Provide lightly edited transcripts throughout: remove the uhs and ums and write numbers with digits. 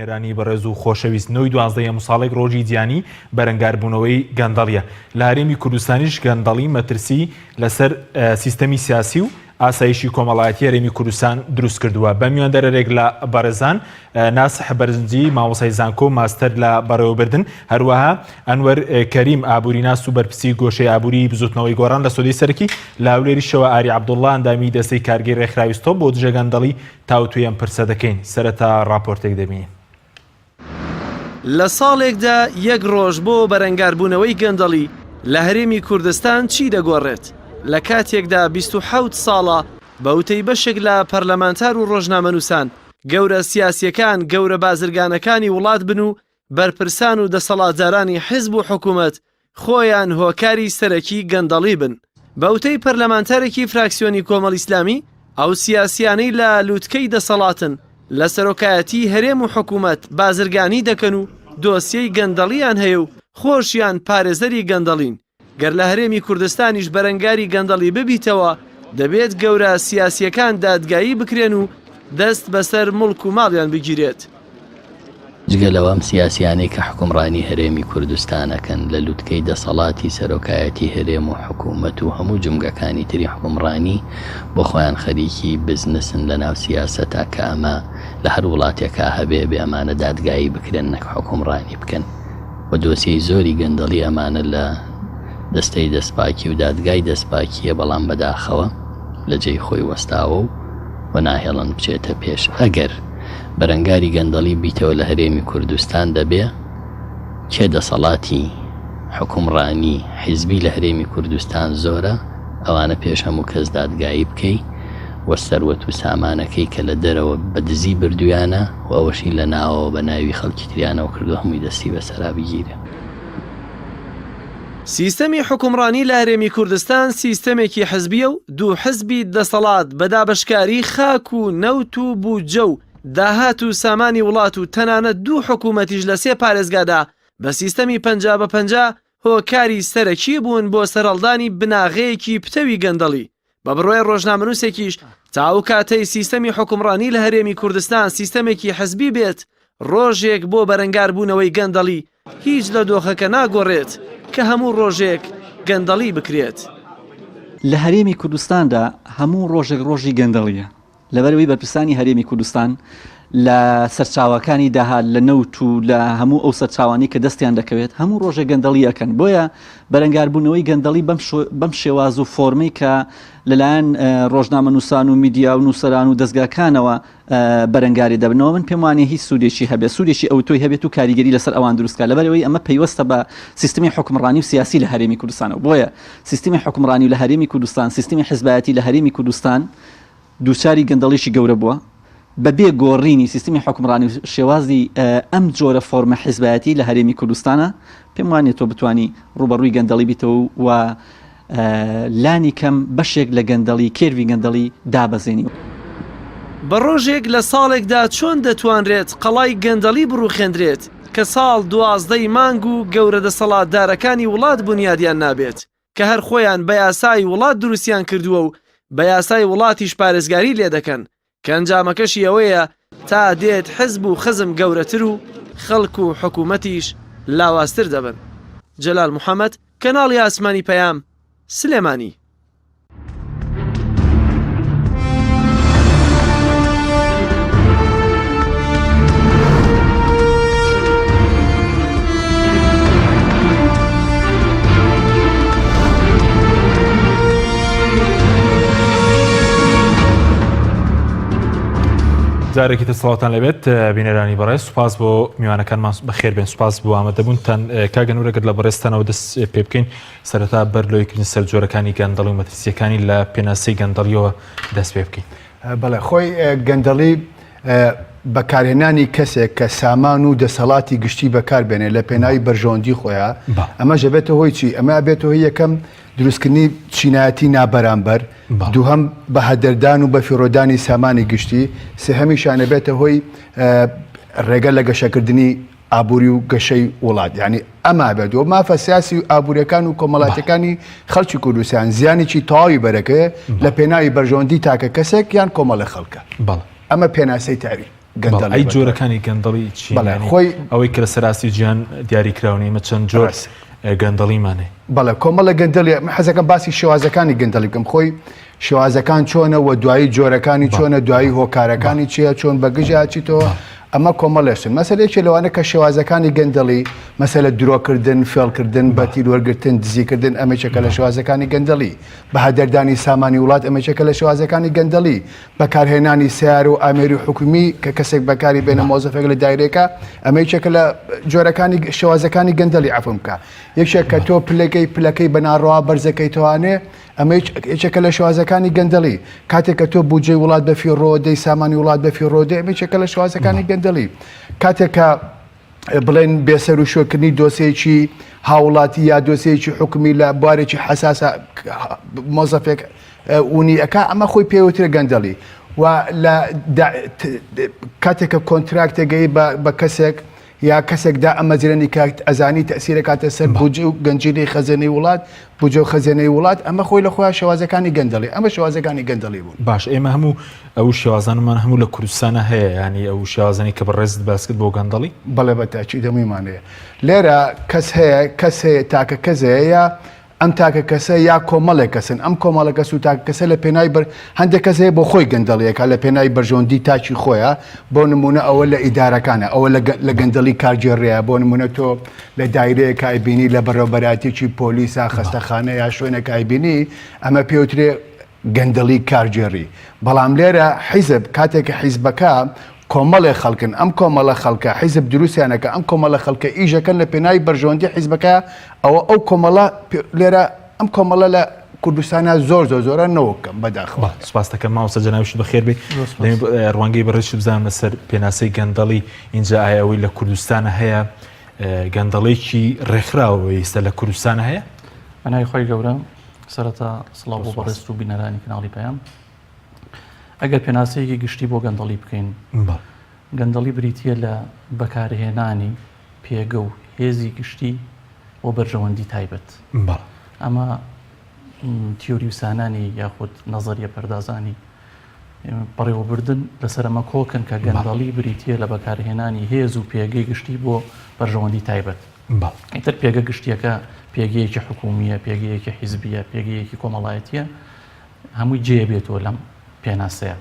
بینەرانی بەڕێز و خۆشەویست 9/12 ساڵێک ڕۆژی جیانی بەرەنگاربوونەوەی گەندەڵیە. لە هەرێمی کوردستانیش گەندەڵی مەترسی لەسەر سیستەمی سیاسی و ئاسایشی کۆمەڵایەتی هەرێمی کوردستان دروست کردووە. بە میواندەرێک لە بەڕێزان ناسح بەرزنجی مامۆسای زانکۆ ماستەر لە بەڕێوەبردن، هەروەها ئەنوەر کەریم ئابووریناس و بەرپرسی گۆشەی ئابووری بزوتنەوەی گۆڕان لە سۆدەی سەرکی، لە هەولێریشەوە ئاری عەبدوڵڵا ئەندامی دەستەی کارگەی ڕێکخراوی ستۆپ بۆ دژە گەندەڵی تاوتوێیان پرسە دەکەین. سەرەتا ڕاپۆرتێک دەبینین. لە ساڵێکدا یەک ڕۆژ بۆ بەرەنگاربوونەوەی گەندەڵی لە هەرێمی کوردستان چی دەگۆڕێت؟ لە کاتێکدا 27 ساڵە بەوتەی بەشێک لە پەرلەمانتار و ڕۆژنامەنووسان گەورە سیاسیەکان گەورە بازرگانەکانی وڵات بن و بەرپرسان و دەسەڵاتدارانی حیزب و حکوومەت خۆیان هۆکاری سەرەکی گەندەڵی بن. بەوتەی پەرلەمانتارێکی فراکسیۆنی کۆمەڵ ئیسلامی ئەو سیاسیانەی لە لووتکەی دەسەڵاتن لە سەرۆکایەتی هەرێم و حکوومەت بازرگانی دەکەن و دۆسیەی گەندەڵیان هەیە و خۆشیان پارێزەری گەندەڵین. گەر لە هەرێمی کوردستانیش بەرەنگاری گەندەڵی ببیتەوە دەبێت گەورە سیاسیەکان دادگایی بکرێن و دەست بەسەر مڵک و ماڵیان بگیرێت. جگەلەوەم سیاسیانەی کە حکومڕانی هەرێمی کوردستانەکەن لە لووتکەی دەسەڵاتی سەرۆکایەتی هەرێم و حکوومەت و هەموو جمگەکانی تری حکومڕانی بۆ خۆیان خەریکی بزنسن لە ناو سیاسەتا کە ئەمە لە هەر وڵاتێکا هەبێ بێ ئەمانە دادگایی بکرێن نەک حکومڕانی بکەن و دۆسیەی زۆری گەندەڵی ئەمانە لە دەستەی دەستپاکی و دادگای دەستپاکیە، بەڵام بەداخەوە لە جێی خۆی وەستاوە و ناهێڵن بچێتە پێش. ئەگەر بەرەنگاری گەندەڵی بیتەوە لە هەرێمی کوردستان دەبێ کێ دەسەڵاتی حکومڕانی حیزبی لە هەرێمی کوردستان زۆرە، ئەوانە پێش هەموو کەس دادگایی بکەی وە سەروەت و سامانەکەی کە لە دەرەوە بەدزی بردویانە و ئەوەشی لە ناوەوە بە ناوی خەڵکی تریانەوە کردو هەمووی دەستی بەسەرا بگیرێ. سیستەمی حکومڕانی لە هەرێمی کوردستان سیستەمێکی حزبیە و دوو حزبی دەسەڵات بەدابەشکاری خاک و نەوت و بوجە و داهات و سامانی وڵات و تەنانەت دوو حکوومەتیش لە سێ پارێزگادا بە سیستەمی 50/50 هۆکاری سەرەکی بوون بۆ سەرهەڵدانی بناغەیەکی پتەوی گەندەڵی. بە بڕوای ڕۆژنامەنووسێکیش تاو کاتەی سیستەمی حکومڕانی لە هەرێمی کوردستان سیستەمێکی حزبی بێت، ڕۆژێک بۆ بەرەنگاربوونەوەی گەندەڵی هیچ لە دۆخەکە ناگۆڕێت کە هەموو ڕۆژێک گەندەڵی بکرێت. لە هەرێمی کوردستاندا هەموو ڕۆژێک ڕۆژی گەندەڵیە. لەبەرەوەی بەرپرسانی هەرێمی کوردستان لە سەرچاوەکانی داهات لە نەوت و لە هەموو ئەو سەرچاوانی کە دەستیان دەکەوێت هەموو ڕۆژێک گەندەڵی ئەکەن. بۆیە بەرەنگاربوونەوەی گەندەڵی بەم شێواز و فۆرمەی کە لەلایەن ڕۆژنامەنووسان و میدیا و نووسەران و دەستگاکانەوە بەرەنگاری دەبنەوە، من پێم وانێ هیچ سوودێکی هەبێت، سوودێکی ئەوتۆی هەبێت و کاریگەری لەسەر ئەوان دروستکە. لەبەرەوەی ئەمە پەیوەستە بە سیستمی حکومڕانی و سیاسی لە هەرێمی کوردستانەوە. بۆیە سیستمی حکومڕانی لە هەرێمی کوردستان، سیستمی حیزبایەتی لە هەرێمی کوردستان دووچاری گەندەڵیشی گەورە بووە بەبێ گۆڕینی سیستمی حکومڕانی شێوازی ئەم جۆرە فۆرمە حیزبایەتی لە هەرێمی کوردستانە. پێم وانێت تۆ بتوانی ڕوبەڕووی گەندەڵی بیتەوە و لانی کەم بەشێک لە گەندەڵی کێروی گەندەڵی دابەزێنی. بە ڕۆژێک لە ساڵێکدا چۆن دەتوانرێت قەڵای گەندەڵی بڕوخێندرێت کە ساڵ 12 مانگ و گەورە دەسەڵاتدارەکانی وڵات بنیادیان نابێت کە هەر خۆیان بە یاسای وڵات دروستیان کردووە و بە یاسای وڵاتیش پارێزگاری لێ دەکەن، کە ئەنجامەکەشی ئەوەیە تا دێت حزب و خزم گەورەتر و خەڵک و حکوومەتیش لاواستر دەبن. جەلال محەممەد، کەناڵی ئاسمانی پەیام، سلێمانی. جارێکی دەسەڵاتان لەبێت بینەرانی بەڕێز، سوپاس بۆ میوانەکانمان بەخێربێن، سوپاس بۆ ئامادەبوونتان. کاگەنورەگەر لە بەڕێستانەوە دەست پێ بکەین سەرەتا بەرلۆیکردن سەر جۆرەکانی گەندەڵی و مەترسیەکانی لە پێناسەی گەندەڵیەوە دەست پێ بکەین. بەڵێ خۆی گەندەڵی بەکارهێنانی کەسێک کە سامان و دەسەڵاتی گشتی بەکاربێنێ لە پێناوی بەرژەوەندی خۆیان، ئەمە ژەبێتە هۆی چی؟ ئەمە بێتەوە یەکەم دروستکردنی چینایەتی نابەرامبەر، دووهەم بە هەدەردان و بە فیڕۆدانی سامانی گشتی، سێهەمیشانە بێتە هۆی ڕێگە لە گەشەکردنی ئابووری و گەشەی وڵات. یعنی ئەما بێتەوە مافە سیاسی و ئابووریەکان و کۆمەڵاتەکانی خەڵکی کوردستان زیانێکی تەواوی بەرەکەیە لە پێناوی بەرژەوەندی تاکە کەسێک یان کۆمەڵە خەڵکە. ئەمە پێناسەی تاوی. گەندەڵی ئەی جۆرەکانی گەندەڵی چی ئەوەی کە لە سەراسی گیان دیاریکراونی مە چەند جۆر گەندەڵیمانێ بەڵێ کۆمەڵە گەندەڵی حەزەکەم باسی شێوازەکانی گەندەڵی بکەم خۆی شێوازەکان چۆنە و دوایی جۆرەکانی چۆنە دوایی هۆکارەکانی چییە چۆن بەگژە چیتەوە ئەمە کۆمەڵێشن مەسەلێکی لەوانە کە شێوازەکانی گەندەڵی مەسەلە درۆکردن فێڵکردن بەتی وەرگرتن دزیکردن ئەمەچەکە لە شێوازەکانی گەندەڵی بەهادەردانی سامانی وڵات ئەمەچەکە لە شێوازەکانی گەندەڵی بەکارهێنانی سیار و ئامێری حکومی کە کەسێک بەکاری بێنە مۆزەفێک لە دایرێکە ئەمەیچەکە لە جۆرەکانی شێوازەکانی گەندەڵی عەفم بکە یەکێک کە تۆ پلەکەی بەناڕەوا بەرزەکەی توانێ ئەمە یەکێکە لە شێوازەکانی گەندەڵی کاتێک کە تۆ بودجەی وڵات بەفیڕۆ دەی سامانی وڵات بەفیڕۆدە ئەمەیچەکە لە شێوازەکانی گەندەڵی کاتێک کە بڵێن بێسەر و شۆکردنی دۆسەیەکی هاوڵاتی یا دۆسەیەکی حکومی لە بوارێکی حەساسە مۆزەفێک ئونی ئەکا ئەمە خۆی پێوترە گەندەڵی و لە کاتێککە کۆنتراکتەگەی بە کەسێک یا کەسێکدا ئەمەزرێنی کات ئەزانی تەسیرە کاتە سەر بودجە و گەنجینەی خەزانەی وڵات بودجە و خەزانەی وڵات ئەمە خۆی لە خۆیان شێوازەکانی گەندەڵی ئەمە شێوازەکانی گەندەڵی بوون باش ئێمە هەموو ئەو شێوازانمان هەموو لە کوردستانە هەیە ینی ئەو شێوازانی کە بەڕێزت باسکت بۆ گەندەڵی بەڵێ بەتاچی دەمویمانەیە لێرە کەس هەیە تاکە کەسەیە ئەم تاکە کەسە یا کۆمەڵێک کەسن ئەم کۆمەڵە کەس و تاکە کەسە لە پێناوی هەندێک کەسەیە بۆ خۆی گەندەڵیەکە لە پێناوی بەرژۆندی تاچی خۆیە بۆ نمونە ئەوە لە ئیدارەکانە ئەوە لە گەندەڵی کارگێڕەیە بۆ نمونە تۆ لە دایرەیە کایبینی لە بەڕێوەبەراتێکی پۆلیسا خەستەخانە یا شوێنە کایبینی ئەمە پێوترێ گەندەڵی کارگێڕی بەڵام لێرە حیزب کاتێککە حیزبەکە کۆمەڵێ خەڵکن ئەم کۆمەڵە خەڵکە حیزب دروستیانەکە ئەم کۆمەڵە خەڵکە ئیژەکەن لە پێناوی بەرژۆندی حیزبەکە ئەو کۆمەڵە لێرە ئەم کۆمەڵە لە کوردستانە زۆرە نەوەکەم بەداخەوە سپاس دەکەم ماوەسە جەناویشت بەخێر بێ ڕوانگەی بەڕێزی بزانم لەسەر پێناسەی گەندەڵی اینجا ئایا ئەوەی لە کوردستانە هەیە گەندەڵێکی ڕێکخراوەوە ئێستا لە کوردستانە هەیە بەناوی خۆی گەورە سەرەتا سڵاو بۆ بەڕێست و بینەرانی کەناڵی پەیام ئەگەر پێناسەیەکی گشتی بۆ گەندەڵی بکەین گەندەڵی بریتیە لە بەکارهێنانی پێگە و هێزی گشتی بۆ بەرژەوەندی تایبەت ئەمە تیۆری وسانانی یاخود نەزەریە پەردازانی بەڕێوەبردن لەسەر ئەمە کۆکن کە گەندەڵی بریتیە لە بەکارهێنانی هێز و پێگەی گشتی بۆ بەرژەوەندی تایبەت ئیتر پێگە گشتیەکە پێگەیەکی حکومیە پێگەیەکی حیزبیە پێگەیەکی کۆمەڵایەتیە هەمووی جێبێتەوە لەم پێناسەیە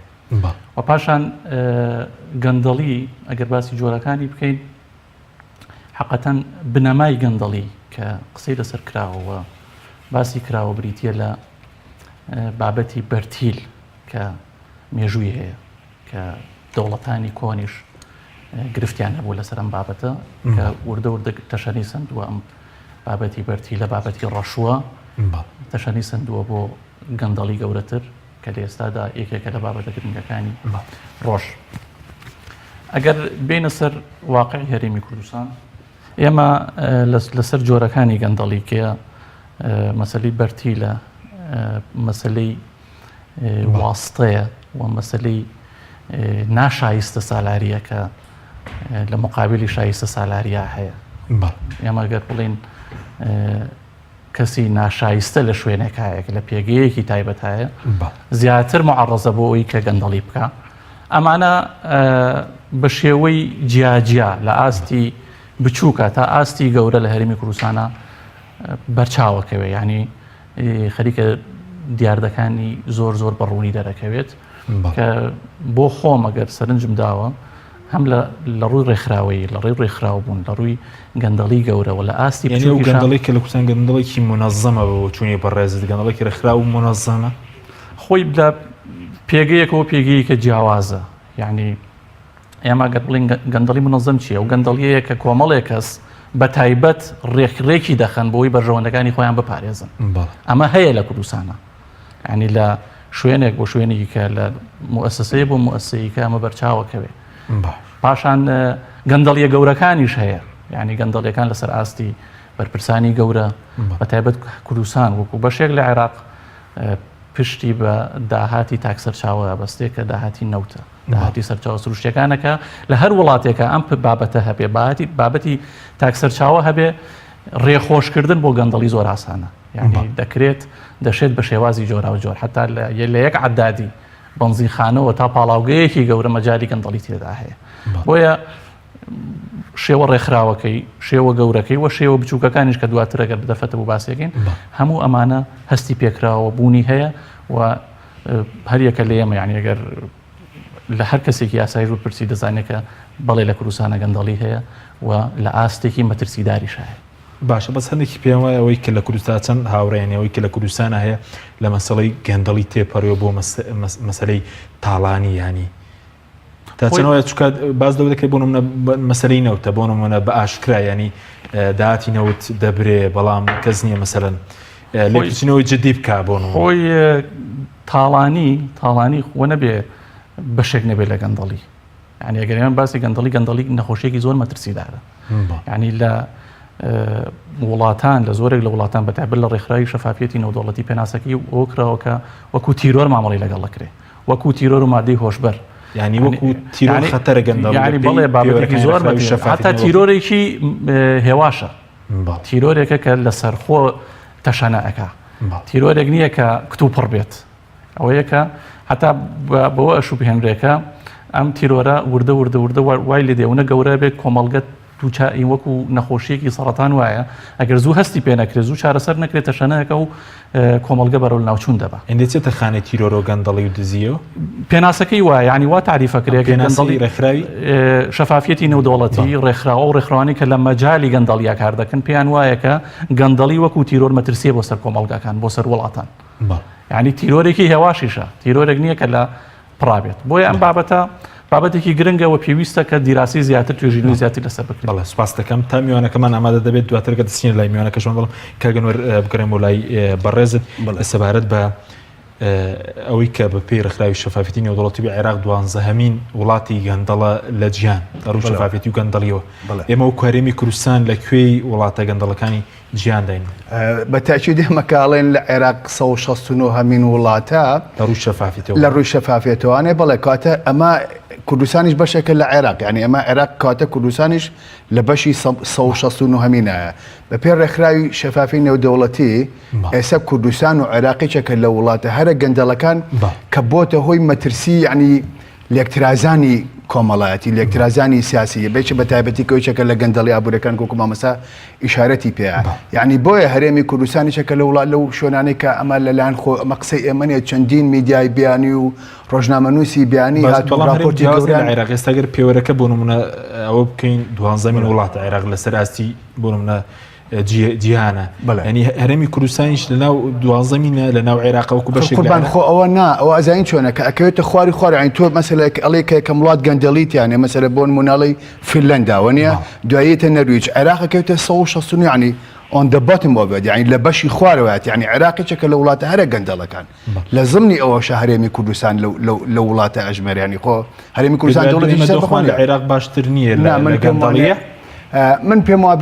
و پاشان گەندەڵی ئەگەر باسی جۆرەکانی بکەین حقەتەن بنەمای گەندەڵی کە قسەی لەسەر کراوەوە باسی کراوە بریتیە لە بابەتی بەرتیل کە مێژووی هەیە کە دەوڵەتانی کۆنیش گرفتیان هەبوو لەسەر ئەم بابەتە کە وردە تەشەنی سندووە ئەم بابەتی بەرتی لە بابەتی ڕەشووە تەشەنی سندووە بۆ گەندەڵی گەورەتر کە لە ئێستادا یەکێکە لە بابەتە گرنگەکانی ڕۆژ ئەگەر بینە سەر واقعی هەرێمی کوردستان ئێمە لەسەر جۆرەکانی گەندەڵی کە مەسەلەی بەرتیلە مەسەلەی واستەیە و مەسەلەی ناشایستە سالاریە کە لە مقابلی شایستە سالاریە هەیە ئێمە گەر بڵین کەسی ناشایستە لە شوێنێکایەک لە پێگەیەکی تایبەت هەیە زیاتر معڕەزە بۆ ئەوی کە گەندەڵی بکە ئەمانە بە شێوەی جیاجیا لە ئاستی بچووکە تا ئاستی گەورە لە هەرێمی کوردستانە بەرچاوەکەوێ یعنی خەریکە دیاردەکانی زۆر بەڕوونی دەرەکەوێت کە بۆ خۆم ئەگەر سەرنجم داوە هەم لە ڕووی ڕێکخراوەی لە ڕێی ڕێکخراو بوون لە ڕووی گەندەڵی گەورەوە لە ئاستی گەندەڵی کە لە کوردستان گەندەڵێکی منەظەمە بۆ چوونی بەڕێزت گەندەڵێکی ڕێکخراو و منەظەمە خۆی لە پێگەیەکەوە پێگەیەکە جیاوازە یعنی ئێمە گەر بڵین گەندەڵی منەظەم چییە و گەندەڵیەیە کە کۆمەڵێک کەس بە تایبەت ڕێکڕێکی دەخەن بۆی بەرژەوەندەکانی خۆیان بپارێزن ئەمە هەیە لە کوردستانە ینی لە شوێنێک بۆ شوێنێکی کە لە موسسەیە بۆ موسسەیەکە ئەمە بەرچاوەکەوێ پاشان گەندەڵیە گەورەکانیش هەیە یعنی گەندەڵیەکان لەسەر ئاستی بەرپرسانی گەورە بە تایبەت کوردستان وەکو بەشێک لە عێراق پشتی بە داهاتی تاکسەرچاوە بەستێک کە داهاتی نەوتە داهاتی سەرچاوە سروشتەکانەکە لە هەر وڵاتێکە ئەم بابەتە هەبێ بابەتی تاکسەرچاوە هەبێ ڕێخۆشکردن بۆ گەندەڵی زۆر ئاسانە یعنی دەکرێت دەشێت بە شێوازی جۆرا و جۆر حتا لە یەک عەدادی بەنزیخانەوە تا پاڵاوگەیەکی گەورە مەجای گەندەڵی تێدا هەیە بۆیە شێوە ڕێکخراوەکەی شێوە گەورەکەی وە شێوە بچووکەکانیش کە دواتر ئەگەر بدەفەتە بۆ باسێکین هەموو ئەمانە هەستی پێکراوە بوونی هەیە و هەریەکە لە ئێمە یعنی ئەگەر لە هەر کەسێکی یاسایی ڕوو پرسی دەزانێت کە بەڵێ لە کوردستانە گەندەڵی هەیە و لە ئاستێکی مەترسیداریش هەیە. باشە بەس هەندێکی پێم وایە ئەوەی کە لە کوردستان چەند هاوڕێنەوەی کە لە کوردستانە هەیە لە مەسەڵەی گەندەڵی تێپەڕێەوە بۆ مەسەلەی تاڵانی ینی تا چەندەوە چکات باز دەکەی بۆ مەسەلەی نەوتە بۆ نمونە بە ئاشکرا ینی داهاتی نەوت دەبرێ بەڵام کەس نییە مەسەلەن لێکچینەوەی جدی بکە بۆ خۆی تاڵانی خۆ نەبێ بەشێک نەبێت لە گەندەڵی یعنی ئەگەر ئێمە باسی گەندەڵی نەخۆشیێکی زۆر مەترسیدارە یعنی لە وڵاتان لە زۆرێک لە وڵاتان بەتابەت لە ڕێکخراوی شەفافیەتی نێودەوڵەتی پێناسەکەی ئەوە کراوەکە وەکو تیرۆر مامەڵی لەگەڵ دەکرێ وەکو تیرۆر و مادەی هۆشبەر ینی وەکو تیرۆر خەتەرە گەندەڵی ینی بەڵێ بابەتێکی زۆر حتا تیرۆرێکی هێواشە تیرۆرێکە کە لە سەرخۆ تەشەنە ئەکا تیرۆرێک نییە کە کتتو پڕ بێت ئەوەیە کە هەتا بەوە ئەشوبهێنرێکە ئەم تیرۆرە وردە وای لێ دێونە گەورە بێت کۆمەڵگەت دووچین وەکو نەخۆشیەکی سەرەتان وایە ئەگەر زوو هەستی پێ نەکرێت زوو چارەسەر نەکرێت تەشەنەیەکە و کۆمەڵگە بەرەو ناوچوون دەبە ئەندێتێتە خانێت تیرۆرۆ گەندەڵی و دزیەوە پێناسەکەی وایە ینی وا تعریفەکرێت گەندەڵی ڕێکخراوی شەفافیەتی نێودەوڵەتی ڕێکخراوە و ڕێکخراوانی کە لە مەجای گەندەڵیا کار دەکەن پێیان وایە کە گەندەڵی وەکو تیرۆر مەترسیە بۆ سەر کۆمەڵگەکان بۆ سەر وڵاتان ینی تیرۆرێکی هێواشیشە تیرۆرێک نییە کە لە پڕابێت بۆیە ئەم بابەتێکی گرنگەوە پێویستە کە دیراسی زیاتر توێژینەوەی زیاتر لەسەر بکرێت. بەڵێ سوپاس دەکەم تا میوانەکەمان ئامادە دەبێت دواتر کە دەستچین لای میوانەکەشمان بڵم کاگەنوەر بگەڕێم و لای بەڕێزت سەبارەت بە ئەوەی کە بە پێی ڕێکخراوی شەفافیەتی نێودەوڵەتی عێراق 12هەمین وڵاتی گەندەڵە لە جیهان لە ڕووی شەفافیەتی و گەندەڵیەوە ئێمە و کوێرەمی کوردستان لە کوێی وڵاتە گەندەڵەکانی جیهان داین بە تاکید مەکاڵێن لە عێراق 169هەمین وڵاتە لە ڕووی شەفافیەتەوانێ بەڵێ کاتە ئەمە کوردستانیش بەشێکە لە عێراق یعنی ئەمە عێراق کاتە کوردستانیش لە بەشی 169هەمینایە بە پێ ڕێکخراوی شەفافی نێودەوڵەتی ئێستا کوردستان و عێراقیچەکە لە وڵاتە هەرە گەندەڵەکان کە بۆتە هۆی مەترسی یعنی لێکترازانی کۆمەڵایەتی لێکترازانی سیاسی بێچە بە تایبەتی کەوچەکە لە گەندەڵی ئابوورەکان کۆکو مامەسا ئیشارەتی پێ یعنی بۆیە هەرێمی کوردستانیشەکە لە وڵات لەو شوێنانەی کە ئەمە لەلایەن خۆ ئەمە قسەی ئێمەنێ چەندین میدیای بیانی و ڕۆژنامەنووسی بیانی هاتوو راپۆرتی گەورەیان عێراق ئێستاگەر پێوەرەکە بۆ نمونە ئەوە بکەین 12مین وڵاتە عێراق لەسەر ئاستی بۆ نمونە جیهانە ینی هەرێمی کوردستانیش لەناو 12مینە لەناو عێراقەوەکو بەشێک قوربان خۆ ئەوە نا ئەوە ئەزانین چۆنە کە ئەکەوێتە خواری خوارد تۆ مەسەلەیەک ئەڵێ کە وڵات گەندەڵیتیانێ مەسەلە بۆ نموناڵی فینلەنداوە نیە دواییتە نەرویج عێراقەکەوێتە 160 ینی on the bottom of it يعني لبشي خوارات يعني عراقي شكل لولات هرا قندلا كان لازمني أو شهريمي كردستان لو ولات أجمر يعني خو هريمي كردستان دولة مدخول العراق باشترنية لقندلية من بيما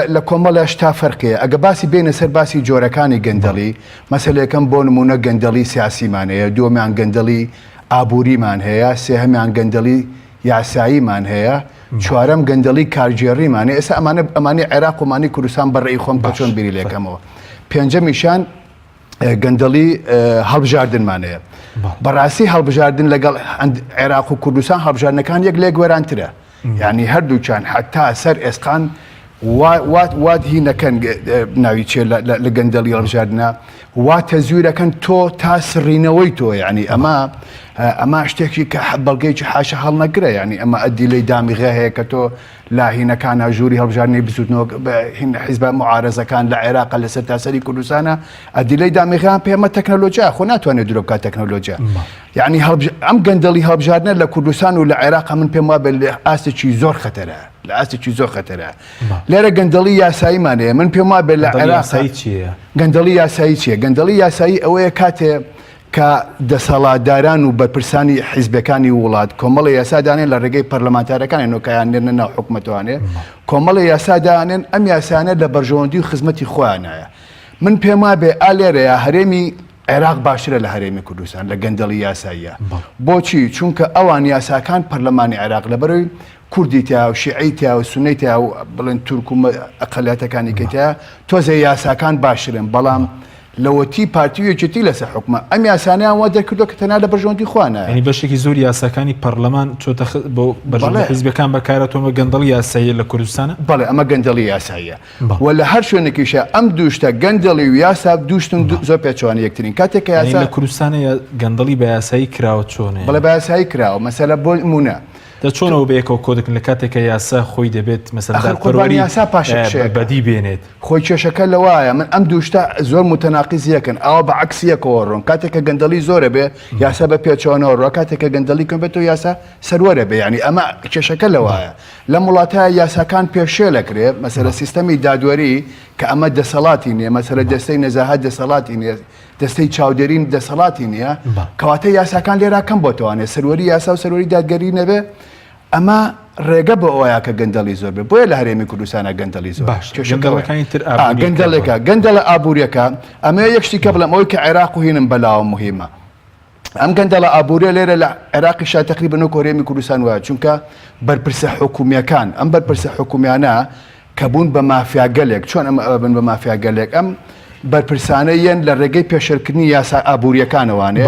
لكمالش تا فرقية أجباسي بين سرباسي جوركاني قندلي مثلا كم بون مونا قندلي سياسي معناه دومي عن قندلي أبوري معناه سهم عن قندلي یاسایی مان هەیە چوارەم گەندەڵی کارگێڕیمانێ ئێستا ئەمانەی عێراق و مانی کوردستان بەڕێی خۆم کە چۆن بیری لێکەمەوە پێنجەمیشان گەندەڵی هەڵبژاردنمانەیە بەڕاستی هەڵبژاردن لەگەڵ عێراق و کوردستان هەڵبژاردنەکان یەک لێک وەرانترە یعنی هەردووچان حتا سەر ئێسقان وات هی نەکەن ناوی چێ لە گەندەڵی هەڵبژاردنە واتە زوورەکەن تۆ تا سڕینەوەی تۆ یعنی ئەمە شتێکی کە بەڵگەیکی حاشە هەڵ نەگرە یعنی ئەمە ئەدیلەی دامیغە هەیە کە تۆ لا هینەکانە ژووری هەڵبژاردنەی بزوتنەوە حیزب معارەزەکان لە عێراق لەسەر تاسەری کوردستانە ئەدیلەی دامیغیان پێمە تەکنۆلۆژیا خۆ ناتوانێت درۆ بکات تەکنۆلۆژیا یعنی ئەم گەندەڵی هەڵبژاردنە لە کوردستان و لە عێراق من پێم وابێت لە ئاستێکی زۆر خەتەرە لە ئاستێکی زۆر خەتەرە لێرە گەندەڵی یاساییمانەیە من پێم وابێت لە عێراق گەندەڵی یاسایی چییە گەندەڵی یاسایی ئەوەیە کاتێ کە دەسەڵاتداران و بەرپرسانی حیزبەکانی وڵات کۆمەڵی یاسادانێن لە ڕێگەی پەرلەمانتارەکان نۆکایان نێنە ناو حکومەتوانێ کۆمەڵی یاسادانێن ئەم یاسانە لە بەرژەوەندی و خزمەتی خۆیانایە من پێم وابێ ئالێرەیە هەرێمی عێراق باشترە لە هەرێمی کوردستان لە گەندەڵی یاساییە بۆچی چونکە ئەوان یاساکان پەرلەمانی عێراق لەبەرەوەی کوردی تیا و شیعی تیا و سونەی تیا و بڵێن تورک و ئەقەلیاتەکانی کەتیا تۆزە یاساکان باشترن بەڵام لەوەتی پارتیویەکێتی لەسەر حکومە ئەم یاسانیان وا دەرکردو کە تەنها لە بەرژەوەندی خوانە ینی بەشێکی زۆر یاساکانی پەرلەمان چۆتە بۆ بەژێ حیزبەکان بەکارەتەوە گەندەڵی یاسایی لە کوردستانە بەڵێ ئەمە گەندەڵی یاساییە و لە هەر شوێنێکیشە ئەم دووشتە گەندەڵی و یاسا دووشتن زۆر پێچوانی یەکترین کاتێک کە یاسا لە کوردستانە گەندەڵی بە یاسایی کراوە چۆنێ بەڵێ بە یاسایی کراوە مەسەلە بۆ نمونە دە چۆنەوە بەیەکەوە کۆ دەکەن لە کاتێکە یاسا خۆی دەبێت قوربانی یاسا پاشەکشەیە بەدی بێنێت خۆی کێشەکە لەوایە من ئەم دووشتە زۆر متەناقیزیەکەن ئەوە بە عکسیەکەوە ڕۆن کاتێککە گەندەڵی زۆرە بێ یاسا بە پێچەوەنەوە ڕۆ کاتێککە گەندەڵی کەم بێتەوە یاسا سەروەرە بێ ینی ئەمە کێشەکە لەوایە لە وڵاتایە یاساکان پێشێ لەکرێ مەسەلە سیستەمی دادوەری کە ئەمە دەسەڵاتی نییە مەسەلە دەستەی نەزاهات دەسەڵاتی نییە دەستەی چاودێرین دەسەڵاتی نییە کەواتە یاساکان لێرا کەم بۆتەوانێت سەروەری یاسا و سەروەری دادگەری نەبێ ئەمە ڕێگە بە ئەوەیە کە گەندەڵی زۆر بێ بۆیە لە هەرێمی کوردستانە گەندەڵی زۆر گەندەڵە ئابوووریەکە ئەمە یەک شتی کە بڵم ئەوەی کە عێراق و هینم بەلاوە مهمە ئەم گەندەڵە ئابوووریە لێرە لە عێراقیشا تقریبا وەکو هەرێمی کوردستان وایە چونکە بەرپرسە حکومیەکان ئەم بەرپرسە حکومیانە کە بوون بە مافیاگەلێک چۆن ئەمە بن بە مافیاگەلێک ئەم بەرپرسانە یەن لە ڕێگەی پێشەرکردنی یاسا ئابوووریەکانەوانێ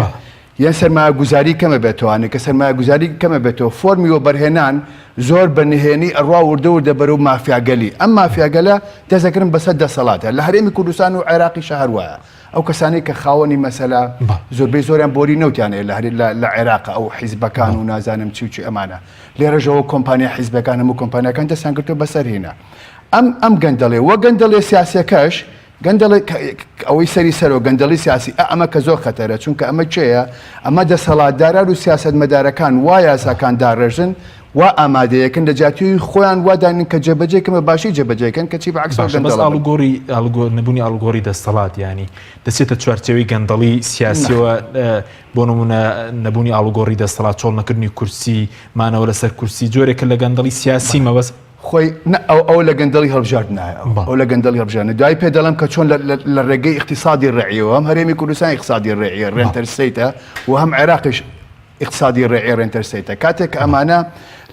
یان سەرمایە گوزاری کەمە بێتوانێت کە سەرمایە گوزاری کەمە بێتەوە فۆرمی و بەرهێنان زۆر بەنهێنی ئەڕوا وردە بەرەو مافیاگەلی ئەم مافیاگەلە دەزەکردن بەسەر دەسەڵاتە لە هەرێمی کوردستان و عێراقی شەهر وایە ئەو کەسانی کە خاوەنی مەسەلا زۆربەی زۆریان بۆری نەوتیانێت لە عێراق ئەو حیزبەکان و نازانم چی ئەمانە لێرەژەوە کۆمپانیا حیزبەکان هەموو کۆمپانیەکان دەستیان کردو بەسەرهێنا ئەم گەندەڵێ وە گەندەڵێ سیاسیەکەش گەندەڵی ئەوەی سەری سەرەوە گەندەڵی سیاسی ئەمە کە زۆر خەتەرە چونکە ئەمە چێە ئەمە دەسەڵاتداران و سیاست مەدارەکان وا یاساکان داڕێژن وا ئامادەیەکن لە جاتیوی خۆیان وادانین کە جێبەجێکمە باشی جێبەجێکن کەچی بەعکس نەبوونی ئاڵگۆری دەسەڵات ینی دەچێتە چوارچێوەی گەندەڵی سیاسیەوە بۆ نمونە نەبوونی ئاڵگۆڕی دەسەڵات چۆڵ نەکردنی کورسی مانەوە لەسەر کورسی جۆرێکە لە گەندەڵی سیاسی مەبەست خۆی ئەو لە گەندەڵی هەڵبژاردنایە ئەو لە گەندەڵی هەڵبژاردن دوای پێ دەڵم کە چۆن لە ڕێگەی اقتصادی ڕێعیەوە هەم هەرێمی کوردستان اقتصادی ڕێعیە ڕێنتەرسەیتە و هەم عێراقیش اقتصادی ڕێعی ڕێنتەرسەیتە کاتێک ئەمانە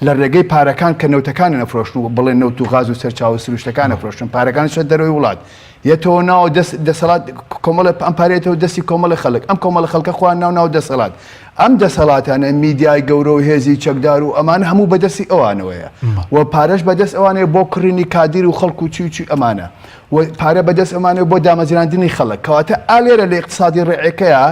لە ڕێگەی پارەکان کە نەوتەکانی نەفرۆشتن و بڵێن نەوت و غاز و سەرچاو سروشتەکان نەفرۆشتن پارەکان شە دەرەوەی وڵات یەتەوە ناو دەسەڵات کۆمەڵە ئەم پارێتەوە دەستی کۆمەڵە خەڵک ئەم کۆمەڵە خەڵکە خوان ناو دەسەڵات ئەم دەسەڵاتانە میدیای گەورە و هێزی چەکدار و ئەمانە هەموو بەدەستی ئەوانەوەیە و پارەش بەدەست ئەوانەیە بۆ کڕینی کادیر و خەڵک و چی ئەمانە و پارە بەدەست ئەمانەوە بۆ دامەزراندنی خەڵک کەواتە ئالێرە لە اقتصادی ڕێعەکەیە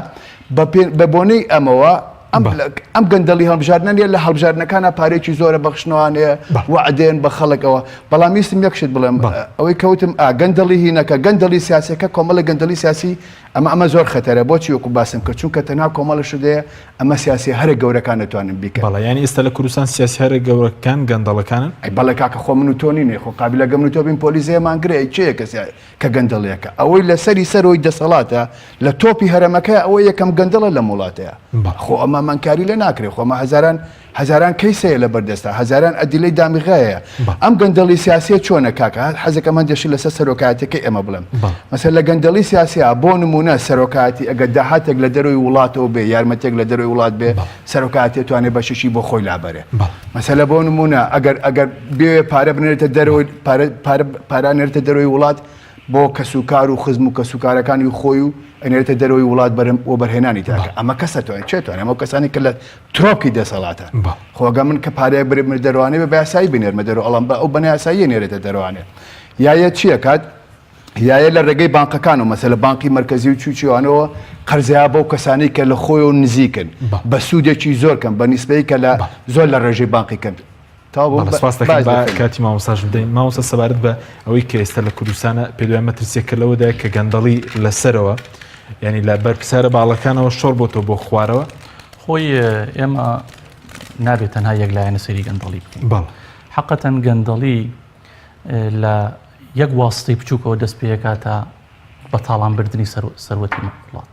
بە بۆنەی ئەمەوە ئەم گەندەڵی هەڵبژاردنە لە هەڵبژاردنەکانە پارێکی زۆرە بەخشنەوانەیە وعدێن بە خەڵکەوە بەڵام ویستم یەکشت بڵێم ئەوەی کەوتم گەندەڵی هینەکە گەندەڵی سیاسەکە کۆمەڵە گەندەڵی سیاسی ئەمە زۆر خەتەرە بۆچی وەکو باسم کرد چونکە تەنها کۆمەڵە شدەیە ئەمە سیاسی هەرە گەورەکان دەتوانن بیکەن بەڵێ ینی ئێستا لە کوردستان سیاسی هەرە گەورەکان گەندەڵەکانن بەڵێ کاکە خۆ من و تۆ نینێ خۆ قابلە گەم و تۆ بین پۆلیسەیەمان گرێ چەیە کە گەندەڵیەکە ئەوەی لە سەری سەرۆی دەسەڵاتە لە تۆپی هەرەمەکە ئەوە یەکەم گەندەڵە لە وڵاتەیە خۆ ئەمە مانکاری لە ناکرێت خۆمە هەزاران کەیسەیە لە بەردەستا هەزاران ئەدیلەی دامیغایە ئەم گەندەڵی سیاسیە چۆنە کاکە حەزەکە من دەشی لەسەر سەرۆکایەتەکەی ئەمە بڵم مەسەل لە گەندەڵی سیاسیە بۆ نمونە سەرۆکاتی ئەگەر داهاتێک لە دەروی وڵاتەوە بێ یارمەتێک لە دەروی وڵات بێ سەرۆکاتی توانێت بەششی بۆ خۆی لابەرێ مەسەلە بۆ نمونە ئەگەر بێ پارە بنێتە دەرەوەی پارانێتە دەروی وڵات بۆ کەسوکار و خزم و کەسوکارەکانی خۆی و ئەنێتە دەرەوەی وڵات بۆ بەرهێنانی تاکە ئەمە کەسەتوانێت چێتوانێت ئەمە کەسانی کە لە ترۆپی دەسەڵاتە خۆگە من کە پارەیە برێ دەروانێ بە یاسایی بنێرمە دەرەوە ئەڵام بە ئەو بەنایاسایی نێرێتە دەروانێت یایە چییە کات یایە لە ڕێگەی بانکەکان و مەسەلە بانکی مرکزی و چوچیوانەوە قەرزیا بۆ کەسانی کە لە خۆی و نزیکن بە سوودێکی زۆر کەم بە نیسبەی کە لە زۆر لە ڕێژەی بانقی کەم کاتی مامۆستاش بدەین مامۆستا سەبارەت بە ئەوەی کە ئێستا لە کوردستانە پێ دوای مەترسیەکەلەوەدا کە گەندەڵی لەسەرەوە ینی لە بەرپرسارە باڵەکانەوە شۆڕ بۆتەوە بۆ خوارەوە خۆی ئێمە نابێت تەنها یەکلایەنە سەری گەندەڵی بکەین حەقەتەن گەندەڵی لە یەک واستەی بچووکەوە دەست پێکاتە بە تاڵانبردننی سەروەتی وڵات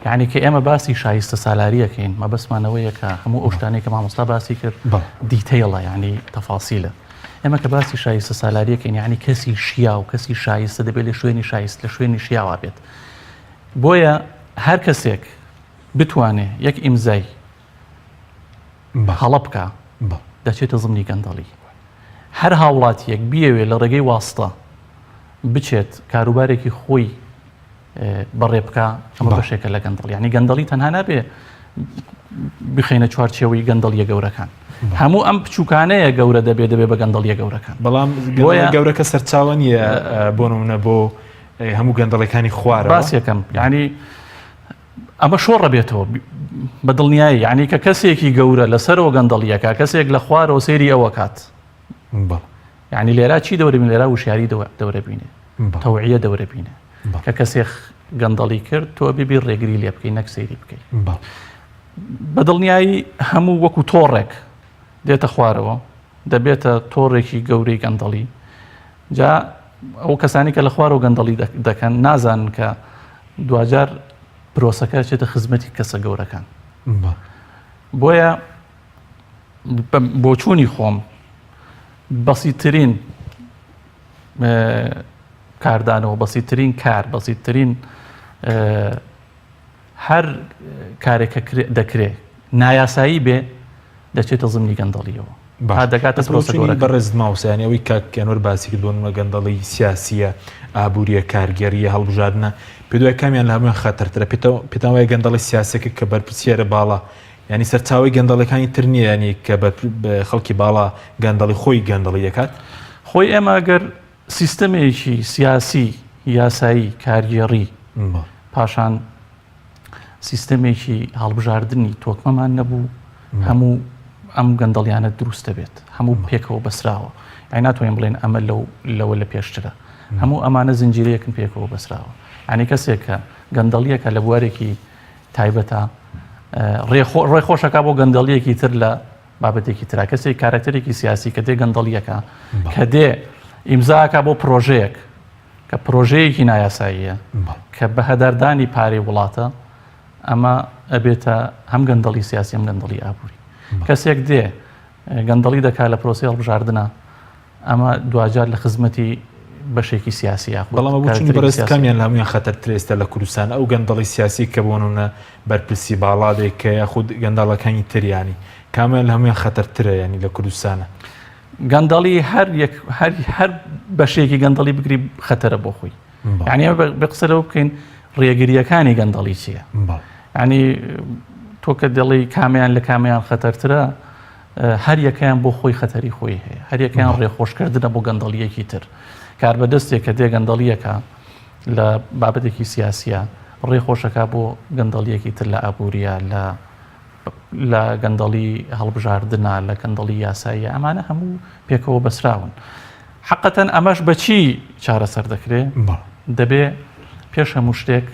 یعنی کە ئێمە باسی شایستە سالاریەکەین مەبەسمانەوەیە کە هەموو ئەو شتانەی کە مامۆستا باسی کرد دیتەیڵە یعنی تەفاسیلە ئێمە کە باسی شایستە سالاریەکەین یعنی کەسی شیا و کەسی شایستە دەبێت لە شوێنی شایست لە شوێنی شیاوا بێت بۆیە هەر کەسێک بتوانێت یەک ئیمزای هەڵە بکە دەچێتە زمانی گەندەڵی هەر هاوڵاتیەک بیەوێت لە ڕێگەی واستە بچێت کاروبارێکی خۆی بەڕێ بکە ئەمە بەشێکە لە گەندەڵی یعنی گەندەڵی تەنها نابێ بخینە چوارچێوەی گەندەڵیە گەورەکان هەموو ئەم بچووکانەیە گەورە دەبێت بە گەندەڵیە گەورەکان بەڵام گەورەکە سەرچاوە نیە بۆ نمونە بۆ هەموو گەندەڵەکانی خوارە باس یەکەم یعنی ئەمە شۆڕە بێتەوە بە دڵنیایی یعنی کە کەسێکی گەورە لەسەرەوە گەندەڵیەکە کەسێک لە خوارەوە سێری ئەوە کات یعنی لێرا چی دەورەبین لێرا وشیاری دەورەبینێ تەوعیە دەورەبینێ کە کەسێک گەندەڵی کرد تۆ ببی ڕێگری لێ بکەی نەک سەیری بکەیت بە دڵنیایی هەموو وەکو تۆڕێک دێتە خوارەوە دەبێتە تۆڕێکی گەورەی گەندەڵی جا ئەو کەسانی کە لە خوارەوە گەندەڵی دەکەن نازانن کە دوجار پرۆسەکە چێتە خزمەتی کەسە گەورەکان بۆیە بۆ چوونی خۆم بەسیترین کاردانەوە بەسیترین کار بەسیترین هەر کارێکە دەکرێت نایاسایی بێ دەچێتە زمینی گەندەڵیەوە دەکاتە پرۆسەکە بەڕێز ماوسیانی ئەوەی کاکیانۆر باسی کردوونمە گەندەڵی سیاسیە ئابوووریە کارگەریە هەڵبژاردنە پێ دوای کامیان لە هەمووان خەتەرترە پێتان وایە گەندەڵی سیاسەکە کە بەرپرسیارە باڵا ینی سەرچاوی گەندەڵەکانی تر نییە ینی کە خەڵکی باڵا گەندەڵی خۆی گەندەڵی دەکات خۆی ئێمە ئەگەر سیستەمێکی سیاسی یاسایی کارگێڕی پاشان سیستەمێکی هەڵبژاردننی تۆکمەمان نەبوو هەموو ئەم گەندەڵیانە دروستە بێت هەموو پێکەوە بەسراوە ئەی ناتوانین بڵێن ئەمە لەوە لە پێشترە هەموو ئەمانە زنجیرەیەکن پێکەوە بەسراوە ینی کەسێک کە گەندەڵیەکە لە بوارێکی تایبەتە ڕێخۆشەکە بۆ گەندەڵیەکی تر لە بابەتێکی ترا کەسێک کارکتەرێکی سیاسی کە دێ گەندەڵیەکە کە دێ ئیمزاکە بۆ پرۆژەیەک کە پرۆژەیەکی نایاساییە کە بە هەداردانی پارەی وڵاتە ئەمە ئەبێتە هەم گەندەڵی سیاسی ئەم گەندەڵی ئابووری کەسێک دێ گەندەڵی دەکات لە پرۆسی هەڵبژاردنە ئەمە دوجار لە خزمەتی بەشێکی سیاسیە بەڵام بچین بەڕێز کامیان لە هەمویان خەتەرتر ئێستا لە کوردستان ئەو گەندەڵی سیاسی کە بۆنونە بەرپرسی باڵادێک کە یاخود گەندەڵەکانی تریانی کامیان لە هەمویان خەتەرترە ینی لە کوردستانە گەندەڵی هەر بەشێکی گەندەڵی بگری خەتەرە بۆ خۆی یعنی بە قسەرەوە بکەین ڕێگریەکانی گەندەڵی چییە ینی تۆ کە دەڵی کامیان لە کامیان خەتەرترە هەر یەکەیان بۆ خۆی خەتەری خۆی هەیە هەر یەکەیان ڕێخۆشکردنە بۆ گەندەڵیەکی تر کار بەدەستێک کە دێ گەندەڵیەکە لە بابەتێکی سیاسیە ڕێخۆشەکە بۆ گەندەڵیەکی تر لە ئابووریە لە گەندەڵی هەڵبژاردنە لە گەندەڵی یاساییە ئەمانە هەموو پێکەوە بەسراون حقەتەن ئەمەش بەچی چارەسەر دەکرێت دەبێ پێش هەموو شتێک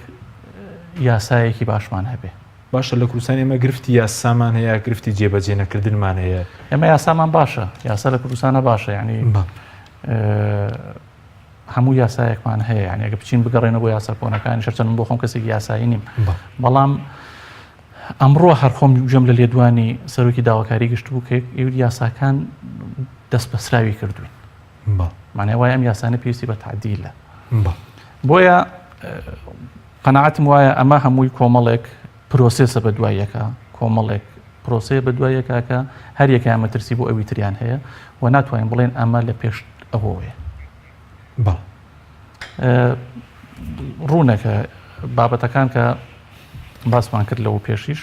یاسایەکی باشمان هەبێ باشە لە کوردستان ئێمە گرفتی یاسامان هەیە گرفتی جێبەجێ نەکردنمان هەیە ئێمە یاسامان باشە یاسا لە کوردستانە باشە یعنی هەموو یاسایەکمان هەیە یعنی ئەگە بچین بگەڕێنەوە بۆ یاسا کۆنەکانی شەرچەند بۆ خۆم کەسێکی یاسایی نیم بەڵام ئەمڕۆ هەر خۆم جەم لە لێدوانی سەرۆکی داواکاری گشت بوو کە ئێوە یاساکان دەست بەسراوی کردوین معنی وایە ئەم یاسانە پێویستی بە تعدیلە بۆیە قەناعەتم وایە ئەمە هەمووی کۆمەڵێک پرۆسێسە بە دواییەکە کۆمەڵێک پرۆسەیە بە دواییەکە کە هەر یەکەیان مەترسی بۆ ئەوی تریان هەیە و ناتوانین بڵێن ئەمە لە پێش ئەوەیە ڕوونەکە بابەتەکان کە باسمان کرد لەوە پێشیش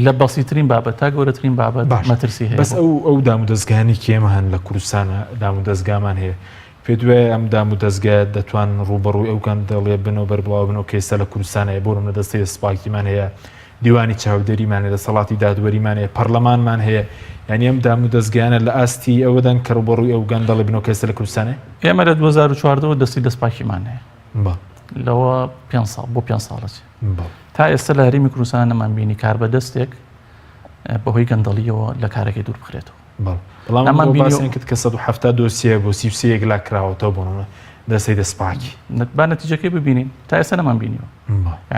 لە بەسیترین بابەتە گەورەترین بابەت مەترسی هەیە بەس ئەو دام و دەستگانی کێمە هەن لە کوردستانە دام و دەستگامان هەیە پێ دوێ ئەم دام و دەستگای دەتوان ڕوبەڕووی ئەو گەندەڵێ بنەوە بەربڵاو بنەوە کە ئێستا لە کوردستانەیە بۆ لە دەستی سپاکیمان هەیە دیوانی چاودێریمان هەیە دەسەڵاتی دادوەریمان هەیە پەرلەمانمان هەیە یعنی ئەم دام و دەستگایانە لە ئاستی ئەوەدەن کە ڕوبەڕووی ئەو گەندەڵێ بنەوە کە ئێستا لە کوردستانە ئێمە لە 2014 دەستی دەستپاکیمان هەیە لەوە 5 ساڵ بۆ 5 ساڵەچێ تا ئێستا لە هەرێمی کوردستان نەمان بینی کار بەدەستێک بەهۆی گەندەڵیەوە لە کارەکەی دوور بخرێتەوە بەڵام باسییان کرد کە 170 دۆسیە بۆ 33 لا کراوەتەوە بۆنەوە دەستی دەستپاکی با نەتیجەکەی ببینین تا ئێستا نەمان بینیوە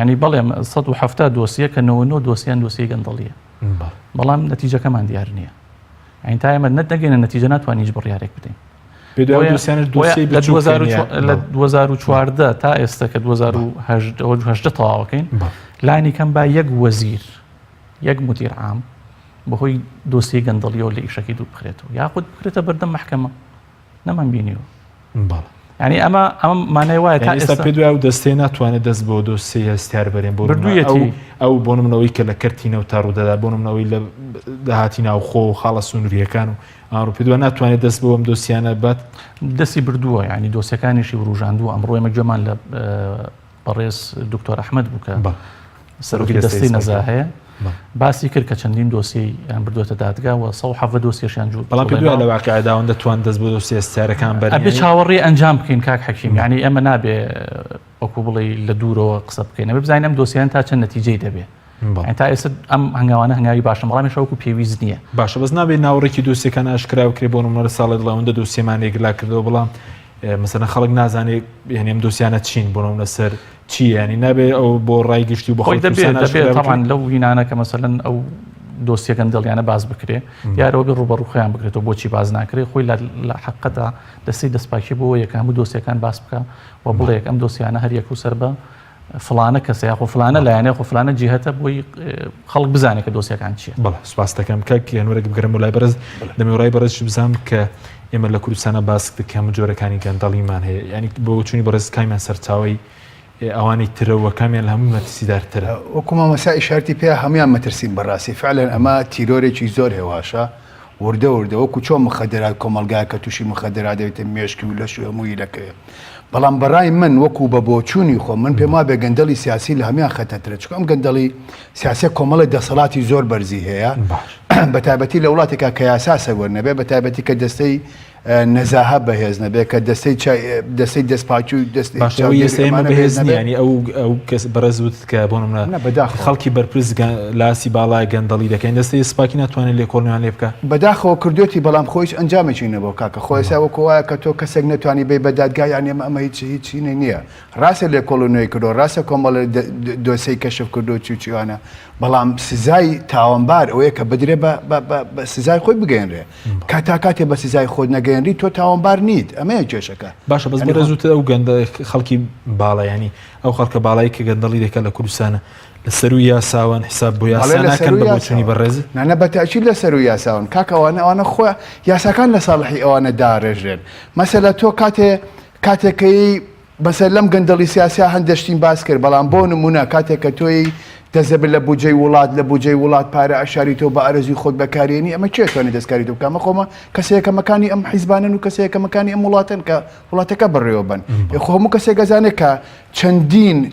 ینی بەڵێ 170 دۆسیە کە 99 دۆسییان دۆسی گەندەڵیە بەڵام نەتیجەکەمان دیار نییە ئەین تا ئێمە نەتنەگەینە نەتیجە ناتوانین هیچ بڕیارێک بدەین لە 2014 تا ئێستا کە 2018 تەواوەکەین لانی کەم با یەک وەزیر یەک مدیر عام بەهۆی دۆسی گەندەڵیەوە لە ئیشەکەی دوور بخرێتەوە یاخود بخرێتە بەردەم محکەمە نەمان بینیوە ینی ئەمە مانای وایە تا ئێستا پێ دوای ئەو دەستێ ناتوانێت دەست بۆ دۆسی هەستیار بەرێن بۆ بردوویەتی ئەو بۆ نمونەوەی کە لە کەرتینە و تا ڕوودەدا بۆ نمونەوەی لە داهاتی ناوخۆ و خاڵە سنووریەکان و ئاڕوو پێ دووە ناتوانێت دەست بۆ ئەم دۆسیانە بات دەستی بردووە ینی دۆسیەکانیشی ڕوژاندووە ئەمڕۆ ئێمە گوێمان لە بەڕێز دکتۆر ئەحمەد بووکە سەرۆکی دەستی نەزا هەیە باسی کرد کە چەندین دۆسی یان بردوێتە دادگا و 170 دۆسیەشیان جوور بەڵام پێ دوای لە واقعیداوە دەتوان دەست بۆ دۆسی هەستیارەکان بەرێن ئەبێ چاوەڕێ ئەنجام بکەین کاک حەکیم ینی ئەمە نابێ وەکو بڵێ لە دوورەوە قسە بکەین ئەبێ بزانین ئەم دۆسییان تا چەند نەتیجەی دەبێ تا ئێستا ئەم هەنگاوانە هەنگاوی باشە بەڵامی شەوەکو پێویست نییە باشە بەس نابێت ناوڕێکی دۆسیەکان ئاشکرا بکرێ بۆ نمونە ساڵی دڵەوەندە دۆسیێمان ێگلا کردەوە بەڵام مثلا خەڵک نازانێت یعنی ئەم دۆسیانە چین بۆ نمونە سەر چی ینی نابێت ئەو بۆ ڕای گشتی و بە خۆی دەبێت تاوان لەو هینانە کە مەسەلەن ئەو دۆسیە گەندەڵیانە باز بکرێ دیارەوە بێ ڕوبەڕووخیان بکرێتەوە بۆچی باز ناکرێت خۆی لە حقەتا دەستی دەستپاکی بۆ یەکەم دۆسیەکان باز بکە و بڵێ یەکەم دۆسیانە هەر یەک و سەر بە فلانە کەسە یاخۆ فلانە لایەنێ خۆ فلانە جیهەتە بۆی خەڵک بزانێت کە دۆسیەکان چییە. بەڵێ سوپاس دەکەم کە یانوەرێک بگەرم و لای بەرز دەمێوڕای بەرزش بزانم کە ئێمە لە کوردستانە باس کەم جۆرەکانی گەندەڵیمان هەیە ینی بۆ چوونی بەڕێز کامیان سەرچاوی ئەوانی ترەوە کامیان لە هەموو مەترسیدارترە وەکوما مەسا ئیشارتی پێ هەمویان مەترسین بەڕاستی فعلەن ئەمە تیرۆرێکی زۆر هێواشە وردە وەکو چۆن مخەدرات کۆمەلگای کە تووشی مخەدرات دەوێتە مێشکی و لەش و هەمووی لەکەوێت بەڵام بەڕای من وەکو بە بۆچوونی خۆ من پێم وا بێ گەندەڵی سیاسی لە هەمویان خەتەترە چکە ئەم گەندەڵی سیاسی کۆمەڵی دەسەڵاتی زۆر بەرزی هەیە بەتایبەتی لە وڵاتێکا کە یاساسە وەرنەبێ بەتایبەتی کە دەستەی نەزاهە بەهێز نەبێت کە دەستەی دەستپاکی و دەستێمە بەهێزنی ینی ئەو کەس بەرەزوت کە بۆ نمونە خەڵکی بەرپرس لاسی باڵای گەندەڵی دەکەین دەستی سپاکی ناتوانێت لێکۆڵیان لێ بکە بەداخەوە کردوێتی بەڵام خۆیش ئەنجامێکی نەبوو کاکە خۆی ساوەکو وایە کە تۆ کەسێک نەتوانی بێ بە دادگای یانێ ئەمە هیچی نییە ڕاستە لێکۆڵینەوەی کردو ڕاستە کۆمەڵە دۆسەی کەشف کردو چیوانە بەڵام سزای تاوانبار ئەوەیە کە بدرێ بە سزای خۆی بگەێنرێ کاتێ بە سزای خۆت نەگەێنری تۆ تاوانبار نیت ئەمەیە کێشەکە باشە بەس بەرەزوتە ئەو گەندە خەڵکی باڵایانی ئەو خەڵکە باڵایی کە گەندەڵی دەکە لە کوردستانە لە سەر و یاساوان حساب بۆ یاساناکەن بە بۆچوونی بەڕێز نانە بەتاچی لە سەر و یاساون کاکەوانە ئەوانە خۆ یاساکان لە ساڵحی ئەوانە داڕێژێن مەسەلە تۆ کاتێکەی بەسەر لەم گەندەڵی سیاسیا هەندشتین باس کرد بەڵام بۆ نمونە کاتێک کە تۆی دەزەبێت لە بودجەی وڵات لە بودجەی وڵات پارە ئاشاری تۆ بە ئارەزوی خۆت بەکارێنی ئەمە چێتوانێت دەستکاری تۆ بکەمە خۆمە کەسەیەکەمەکانی ئەم حیزبانن و کەسەیەکەمەکانی ئەم وڵاتن کە وڵاتەکە بڕێوە بن خۆ هەموو کەسێک گەزانێت کە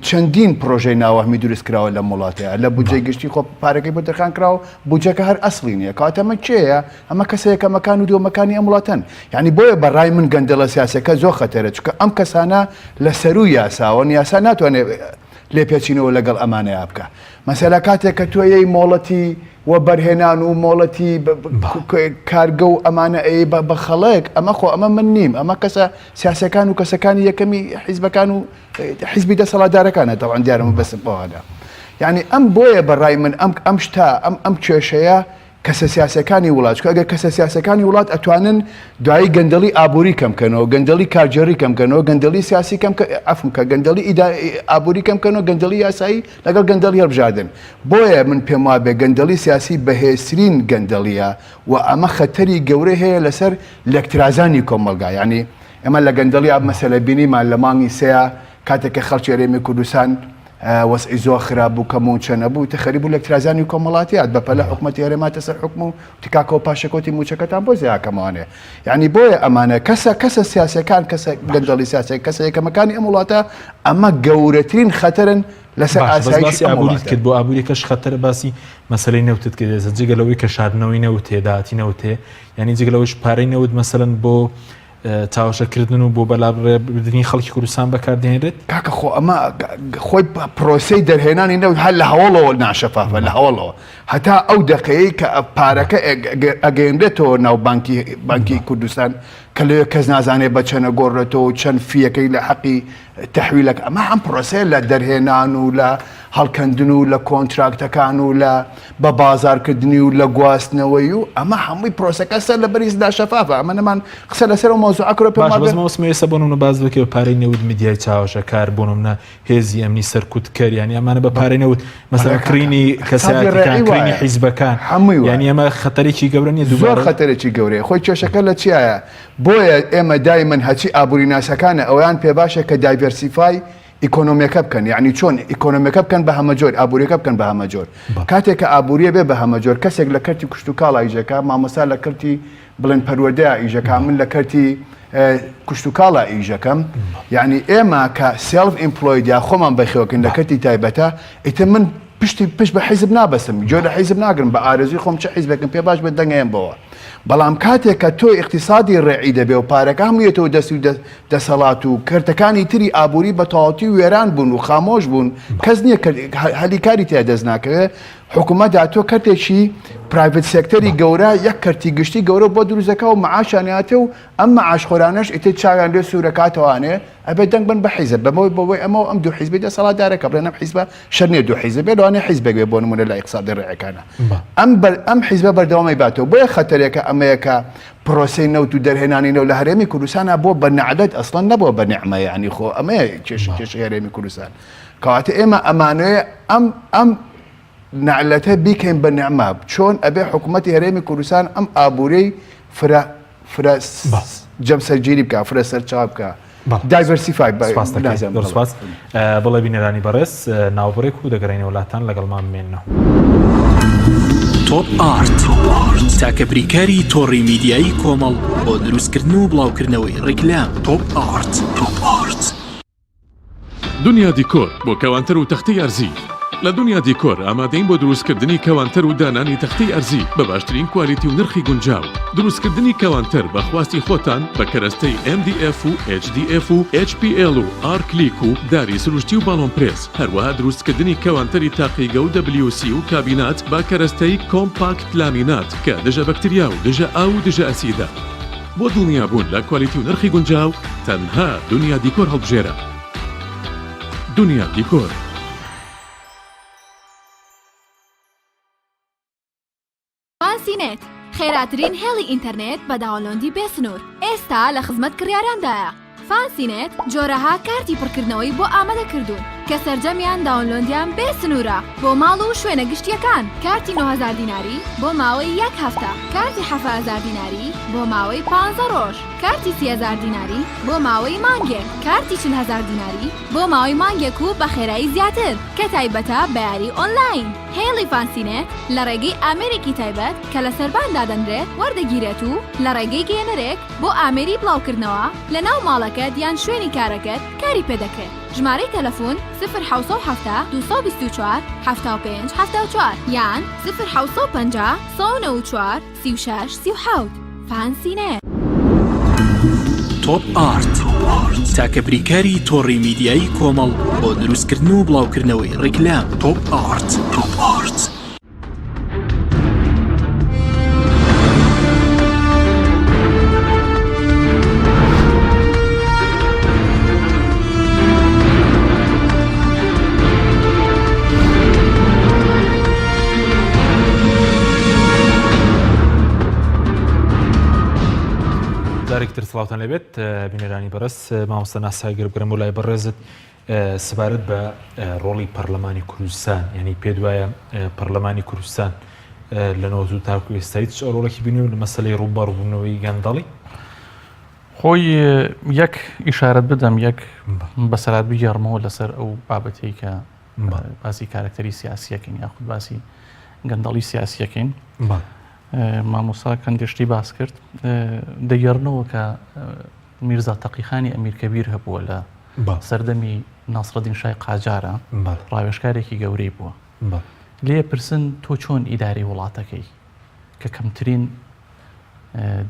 چەندین پرۆژەی ناوەهمی دروست کراوە لە وڵاتەیە لە بودجەی گشتی خۆ پارەکەی بۆ دەرخان کراوە بودجەکە هەر ئەسڵی نییە کاتەمە چێە ئەمە کەسەیەکەمەکان و دۆمەکانی ئەم وڵاتن یعنی بۆیە بەڕای من گەندەڵە سیاسەکە زۆر خەتەرە چکە ئەم کەسانە لە سەر و یاساوەن یاسا ناتوانێت لێ پێچینەوە لەگەڵ ئەمانەیە بکە مەسەلە کاتێک کە تۆیەی مۆڵەتی وە بەرهێنان و مۆڵەتی کارگە و ئەمانە بە خەڵک ئەمە خۆ ئەمە من نیم ئەمە کەسە سیاسەکان و کەسەکانی یەکەمی حیزبەکان و حیزبی دەسەڵاتدارەکانە تەوان دیارم بەسم بەوەدا یعنی ئەم بۆیە بەڕای من ئەم شتا ئەم کێشەیە کەسە سیاسەکانی وڵات ئەگەر کەسە سیاسەکانی وڵات ئەتوانن دوایی گەندەڵی ئابووری کەمکەنەوە گەندەڵی کارجێڕی کەمکەنەوە گەندەڵی سیاسی ئەفم کە گەندەڵی ئابووری کەمکەنەوە گەندەڵی یاسایی لەگەڵ گەندەڵی هەڵبژاردن بۆیە من پێم وا بێ گەندەڵی سیاسی بەهێزترین گەندەڵیە و ئەمە خەتەری گەورە هەیە لەسەر لەکترازانی کۆمەلگا ینی ئەمە لە گەندەڵی مەسەلە بینیمان لە مانگی سەیە کاتێککە خەڵکی هەرێمی کوردستان وەسعی زۆر خراپ بوو کەمون چەنە بوو تەخەری بوو لەکترازانی کۆمەڵاتیات بەپەلە حکومەتی هەرێماتە سەر حکم و تیکاکەوە پاشەکۆتی موچەکەتان بۆ زیاکەمانێ یعنی بۆیە ئەمانە کەسە سیاسەکان کەسە گەندەڵی سیاسی کەسە یەکەمەکانی ئەم وڵاتە ئەمە گەورەترین خەتەرن لەسەر ئاسایشی ئابووریت کرد بۆ ئابووریەکەش خەتەر باسی مەسەلەی نەوتت کرد جگەلەوەی کە شاردنەوەی نەوتێ داهاتی نەوتێ یعنی جگەلەوەش پارەی نەوت مەسەلەن بۆ چاوەشەکردن و بۆ بەلابردنی خەڵکی کوردستان بەکاردێنرێت کاکە خۆ ئەمە خۆی پرۆسەی دەرهێنانی نەوت هەر لە هەوڵەوە ناشەفافە لە هەوڵەوە هەتا ئەو دقەیەی کە پارەکە ئەگەێنرێتەوە ناو بانکی کوردستان کە لێ کەس نازانێت بە چەنە گۆڕێتەوە چەند فیەکەی لە حەقی تحویلەکە ئەمە هەم پرۆسەیە لە دەرهێنان و لە هەڵکەندن و لە کۆنتراکتەکان و لە بە بازارکردنی و لە گواستنەوەی و ئەمە هەمووی پرۆسەکە سەر لە بەریزدا شەفافە ئەمە نەمان قسە لەسەر و مۆزوع ئەکرۆ پێ باشمەوەسمێسە بۆنمە باز بکە بە پارەی نەوت میدیای چاوەشە کار بۆنمە هێزی ئەمنی سەرکوتکەر ینی ئەمانە بە پارەی نەوت مەسەڵەن کڕینی کەسایەتیەکان کڕینی حیزبەکان هەمووی ینی ئەمە خەتەرێکی گەورە نیە زۆر خەتەرێکی گەورەیە خۆی کێشەکە لە چیایە بۆیە ئێمە دایمەن هەچی ئابووری ناسەکانە ئەویان پێ باشە کە دایڤەرسیفای ئیکۆنۆمیەکە بکەن یعنی چۆن ئیکۆنۆمیەکە بکەن بە هەمە جۆر ئابوووریەکە بکەن بە هەمە جۆر کاتێک کە ئابووریە بێ بە هەمە جۆر کەسێک لە کەرتی کوشت و کاڵا ئیژەکە مامۆستا لە کەرتی بڵێن پەروەردەیە ئیژەکە من لە کەرتی کوشت و کاڵا ئیژەکەم یعنی ئێمە کە سێلف ئیمپلۆید یا خۆمان بەخێوەکەن لە کەرتی تایبەتە ئیتر من پشت بە حیزب نابەسم جۆ لە حیزب ناگرم بە ئارزوی خۆم چه حیزبێکم پێ باش بێت دەنگەیەم بەوە بەڵام کاتێک کە تۆ اقتصادی ڕێعی دەبێ و پارەکە هەموویەتەوە دەست و دەسەڵات و کەرتەکانی تری ئابووری بە تەواوەتی وێران بوون و خامۆش بوون کەس نییە هەلیکاری تیا دەست ناکەوێت حکوومەت داتۆ کەرتێکی پرایڤێت سێکتەری گەورە یەک کەرتی گشتی گەورە بۆ دروستەکە و معاشانیاتێ و ئەم معاشخۆرانەش ئیتر چاویان لێ سوورەکاتەوانێ ئەبێت دەنگ بن بە حیزب بەمەوەی بۆی ئەمە ئەم دوو حیزبی دەسەڵاتدارەکە بڵێن ئەم حیزبە شەر نیە دوو حیزب بێ لەوانەیە حیزبێک بێ بۆ نمونە لە ئیقتصادی ڕێعەکانە ئەم حیزبە بەردەوامی باتەوە بۆیە خەتەرێکە ئەمەیەکە پرۆسەی نەوت و دەرهێنانی نەو لە هەرێمی کوردستانە بۆ بە نەعەدەت ئەسڵەن نەبووە بە نێعمە یعنی خۆ ئەمەیە کێشەی هەرێمی کوردستان کەواتە ئێمە ئەمانەیە ئەم نعلەتە بیکەین بە نێعمە چۆن ئەبێ حکوومەتی هەرێمی کوردستان ئەم ئابوورەی فرە جەمسەرگیری بکە فرە سەرچاو بکە دایڤەرسیفای سپاس بڵێ بینەرانی بەڕێز ناوبڕێک و دەگەڕێنە وڵاتان لەگەڵمان بمێنەوە تۆپ ئارت تاکە بریکاری تۆڕی میدیایی کۆمەڵ بۆ دروستکردن و بڵاوکردنەوەی ڕیکلام تۆپ ئارت دنیا دیکۆر بۆ کەوانتەر و تەختەی ئەرزی لە دنیا دیکۆر ئامادەین بۆ دروستکردنی کەوانتەر و دانانی تەختەی ئەرزی بە باشترین کوالیتی و نرخی گونجاو دروستکردنی کەوانتەر بە خواستی خۆتان بە کەرەستەی MDF و HDF و HPL و R-Click و داری سروشتی و باڵۆن پرێس هەروەها دروستکردنی کەوانتەری تاقیگە و WC و کابینات با کەرەستەی کۆمپاکت لامینات کە دژە بەکتریا و دژە ئاو و دژە ئەسیدە بۆ دڵنیابوون لە کوالیتی و نرخی گونجاو تەنها دنیا دیکۆر هەڵبژێرە دنیا دیکۆر فانسینێت خێراترین هێڵی ئینتەرنێت بە داوەلۆندی بێسنوور ئێستا لە خزمەت کڕیاراندایە فانسینێت جۆرەها کارتی پڕکردنەوەی بۆ ئامادەکردوون کە سەرجەمیان داوەلۆندیان بێسنوورە بۆ ماڵ و شوێنە گشتیەکان کارتی 9000 دیناری بۆ ماوەی یەک هەفتە کارتی 7000 دیناری بۆ ماوەی 15 ڕۆژ کارتی 30000 دیناری بۆ ماوەی مانگێک کارتی 40000 دیناری بۆ ماوەی مانگێک و بە خێرایی زیاتر کە تایبەتە بە یاری ئۆنلاین هێڵی فانسینێت لە ڕێگەی ئامێرێکی تایبەت کە لە سەرباندا دەنرێت وەردەگیرێت و لە ڕێگەی گێنەرێک بۆ ئامێری بڵاوکردنەوە لە ناو ماڵەکەت یان شوێنی کارەکەت کاری پێدەکرێت ژمارەی تەلەفۆن 01970 224 75 74 یان 050 194 36 37 فانسینێت تۆپ ئارت تاکە بریکاری تۆڕی میدیایی کۆمەڵ بۆ دروستکردن و بڵاوکردنەوەی ڕیکلام تۆپ ئارت جارێکتر سڵاوتان لەبێت بینەرانی بەڕێز مامۆستا ناساگر بگرم و لای بەڕێزت سەبارەت بە ڕۆڵی پەرلەمانی کوردستان یعنی پێ وایە پەرلەمانی کوردستان لە نۆزوو تاکو ئێستایی چ ڕۆڵێکی بینی و لە مەسەلەی ڕووبەڕبوونەوەی گەندەڵی خۆی یەک ئیشارەت بدەم یەک بەسەرات بگەڕمەوە لەسەر ئەو بابەتەی کە باسی کارکتەری سیاسیەکەین یاخود باسی گەندەڵی سیاسیەکەین مامۆستا کەندشتی باس کرد دەگەڕنەوە کە میرزا تەقیخانی ئەمیرکەبیر هەبووە لە سەردەمی ناسڕەدین شای قاجارە ڕاوێژکارێکی گەورەی بووە لێ پرسن تۆ چۆن ئیداری وڵاتەکەی کە کەمترین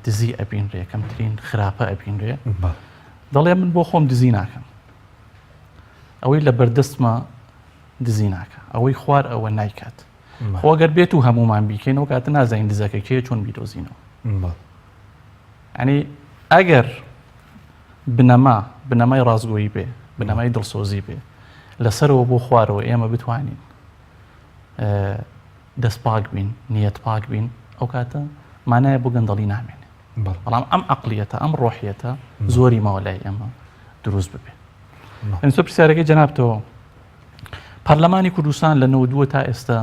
دزی ئەبینرێ کەمترین خراپە ئەبینرێ دەڵێ من بۆ خۆم دزی ناکەم ئەوەی لە بەردەستمە دزی ناکە ئەوەی خوار ئەوە نایکات خۆگەر بێت و هەمومان بیکەینەوە کاتە نازانین دزەکە کێ چۆن بیدۆزینەوە ینی ئەگەر بنەمای ڕازگۆیی بێ بنەمای دڵسۆزی بێ لەسەرەوە بۆ خوارەوە ئێمە بتوانین دەست پاک بین نیەت پاک بین ئەو کاتە مانایە بۆ گەندەڵی نامێنێ بەڵام ئەم عەقلیەتە ئەم ڕۆحیەتە زۆری ماوە لای ئێمە دروست ببێ. ئەنسۆ پرسیارەکەی جەنابتەوە پەرلەمانی کوردستان لە 92 تا ئێستا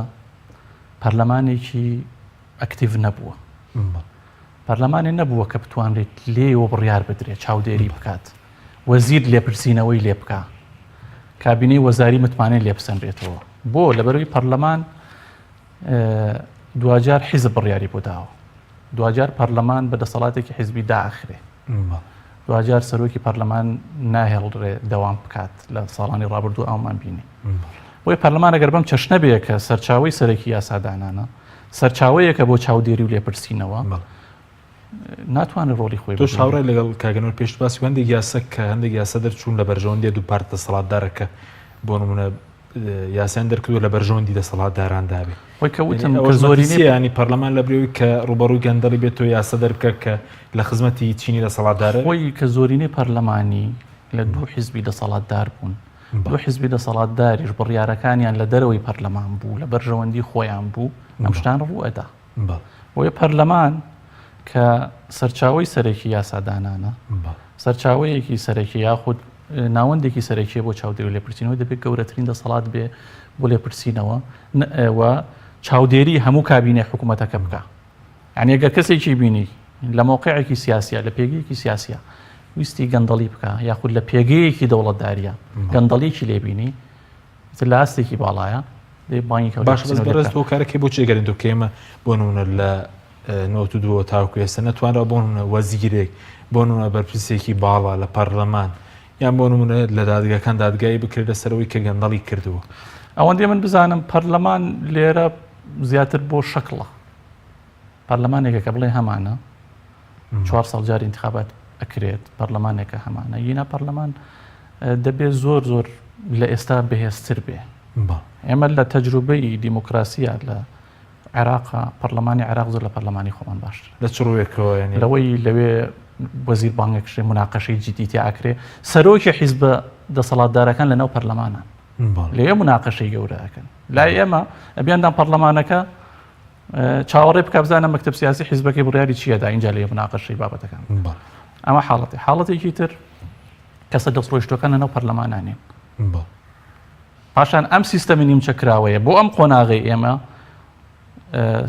پەرلەمانێکی ئەکتیڤ نەبووە. پەرلەمانێ نەبووە کە بتوانرێت لێوە بڕیار بدرێت چاودێری بکات وەزیر لێپرسینەوەی لێ بکە کابینەی وەزاری متمانێت لێ بسەنرێتەوە بۆ لەبەرەوەی پەرلەمان دوجار حیزب بڕیاری بۆ داوە دوجار پەرلەمان بەدەسەڵاتێکی حیزبی داخرێ دوجار سەرۆکی پەرلەمان ناهێڵڕێ دەوام بکات لە ساڵانی ڕابردوو ئەومان بینی بۆی پەرلەمان ئەگەر بەم چەشنە بێ کە سەرچاوی سەرەکی یاسادانانە سەرچاوەیەکە بۆ چاودێری و لێپرسینەوە ناتوانێت ڕۆلی خۆی تۆ شاوڕێ لەگەڵ کاگەنەوە پێش باسی هەندێک یاسە کە هەندێک یاسە دەرچوون لە بەرژەوەندی دوو پارت دەسەڵاتدارەکە بۆ نمونە یاسیان دەرکردووە لە بەرژەوەندی دەسەڵاتداراندا بێ وەی کە وتم کە زۆرینەی ینی پەرلەمان لە برێوی کە ڕوبەڕووی گەندەڵی بێت تۆ یاسە دەربکە کە لە خزمەتی چینی دەسەڵاتدارە خۆی کە زۆرینەی پەرلەمانی لە دوو حیزبی دەسەڵاتدار بوون دوو حیزبی دەسەڵاتداریش بڕیارەکانیان لە دەرەوەی پەرلەمان بوو لە بەرژەوەندی خۆیان بوو ئەم شتان ڕوو ئەدا بۆیە پەرلەمان کە سەرچاوی سەرەکی یاسادانانە سەرچاوەیەکی سەرەکی یاخود ناوەندێکی سەرەکیە بۆ چاودێری و لێپرسینەوە دەبێت گەورەترین دەسەڵات بێ بۆ لێپرسینەوە و چاودێری هەموو کابینێ حکوومەتەکە بکە یعنی ئەگەر کەسێکی بینی لە موقعێکی سیاسیە لە پێگەیەکی سیاسیە ویستی گەندەڵی بکە یاخود لە پێگەیەکی دەوڵەتداریە گەندەڵیکی لێبینی لە ئاستێکی باڵایە باش بەڕێز بۆ کارەکەی بۆ چێگەرن دۆکەمە بۆ نمونە لە 92 تاوکو ئێستا نەتوانرا بۆ نمونە وەزیرێک بۆ نمونە بەرپرسێکی باڵا لە پەرلەمان یان بۆ نمونە لە دادگاکان دادگایی بکرێت لەسەرەوەی کە گەندەڵی کردووە ئەوەندێ من بزانم پەرلەمان لێرە زیاتر بۆ شەکڵە پەرلەمانێکە کە بڵێ هەمانە 4 ساڵ جاری انتخابات ئەکرێت پەرلەمانێکە هەمانە ینا پەرلەمان دەبێت زۆر لە ئێستا بەهێزتر بێ ئێمە لە تەجروبەی دیموکراسیە لە عێراقا پەرلەمانی عێراق زۆر لە پەرلەمانی خۆمان باشتر لە چڕوێکەوە ینی لەوەی لەوێ وەزیر بانگەکشێ مناقەشەی جدیتی ئاکرێ سەرۆکی حیزبە دەسەڵاتدارەکان لەناو پەرلەمانە لێ مناقەشەی گەورەکەن لای ئێمە ئەبیاندان پەرلەمانەکە چاوەڕێ بکە بزانە مەکتەب سیاسی حیزبەکەی بڕیاری چیەدا اینجا لێ مناقەشەی بابەتەکان ئەمە حاڵەتێکی تر کەسە دەستڕۆیشتەکان لەناو پەرلەمانانێن پاشان ئەم سیستەمی نیمچەکراوەیە بۆ ئەم قۆناغی ئێمە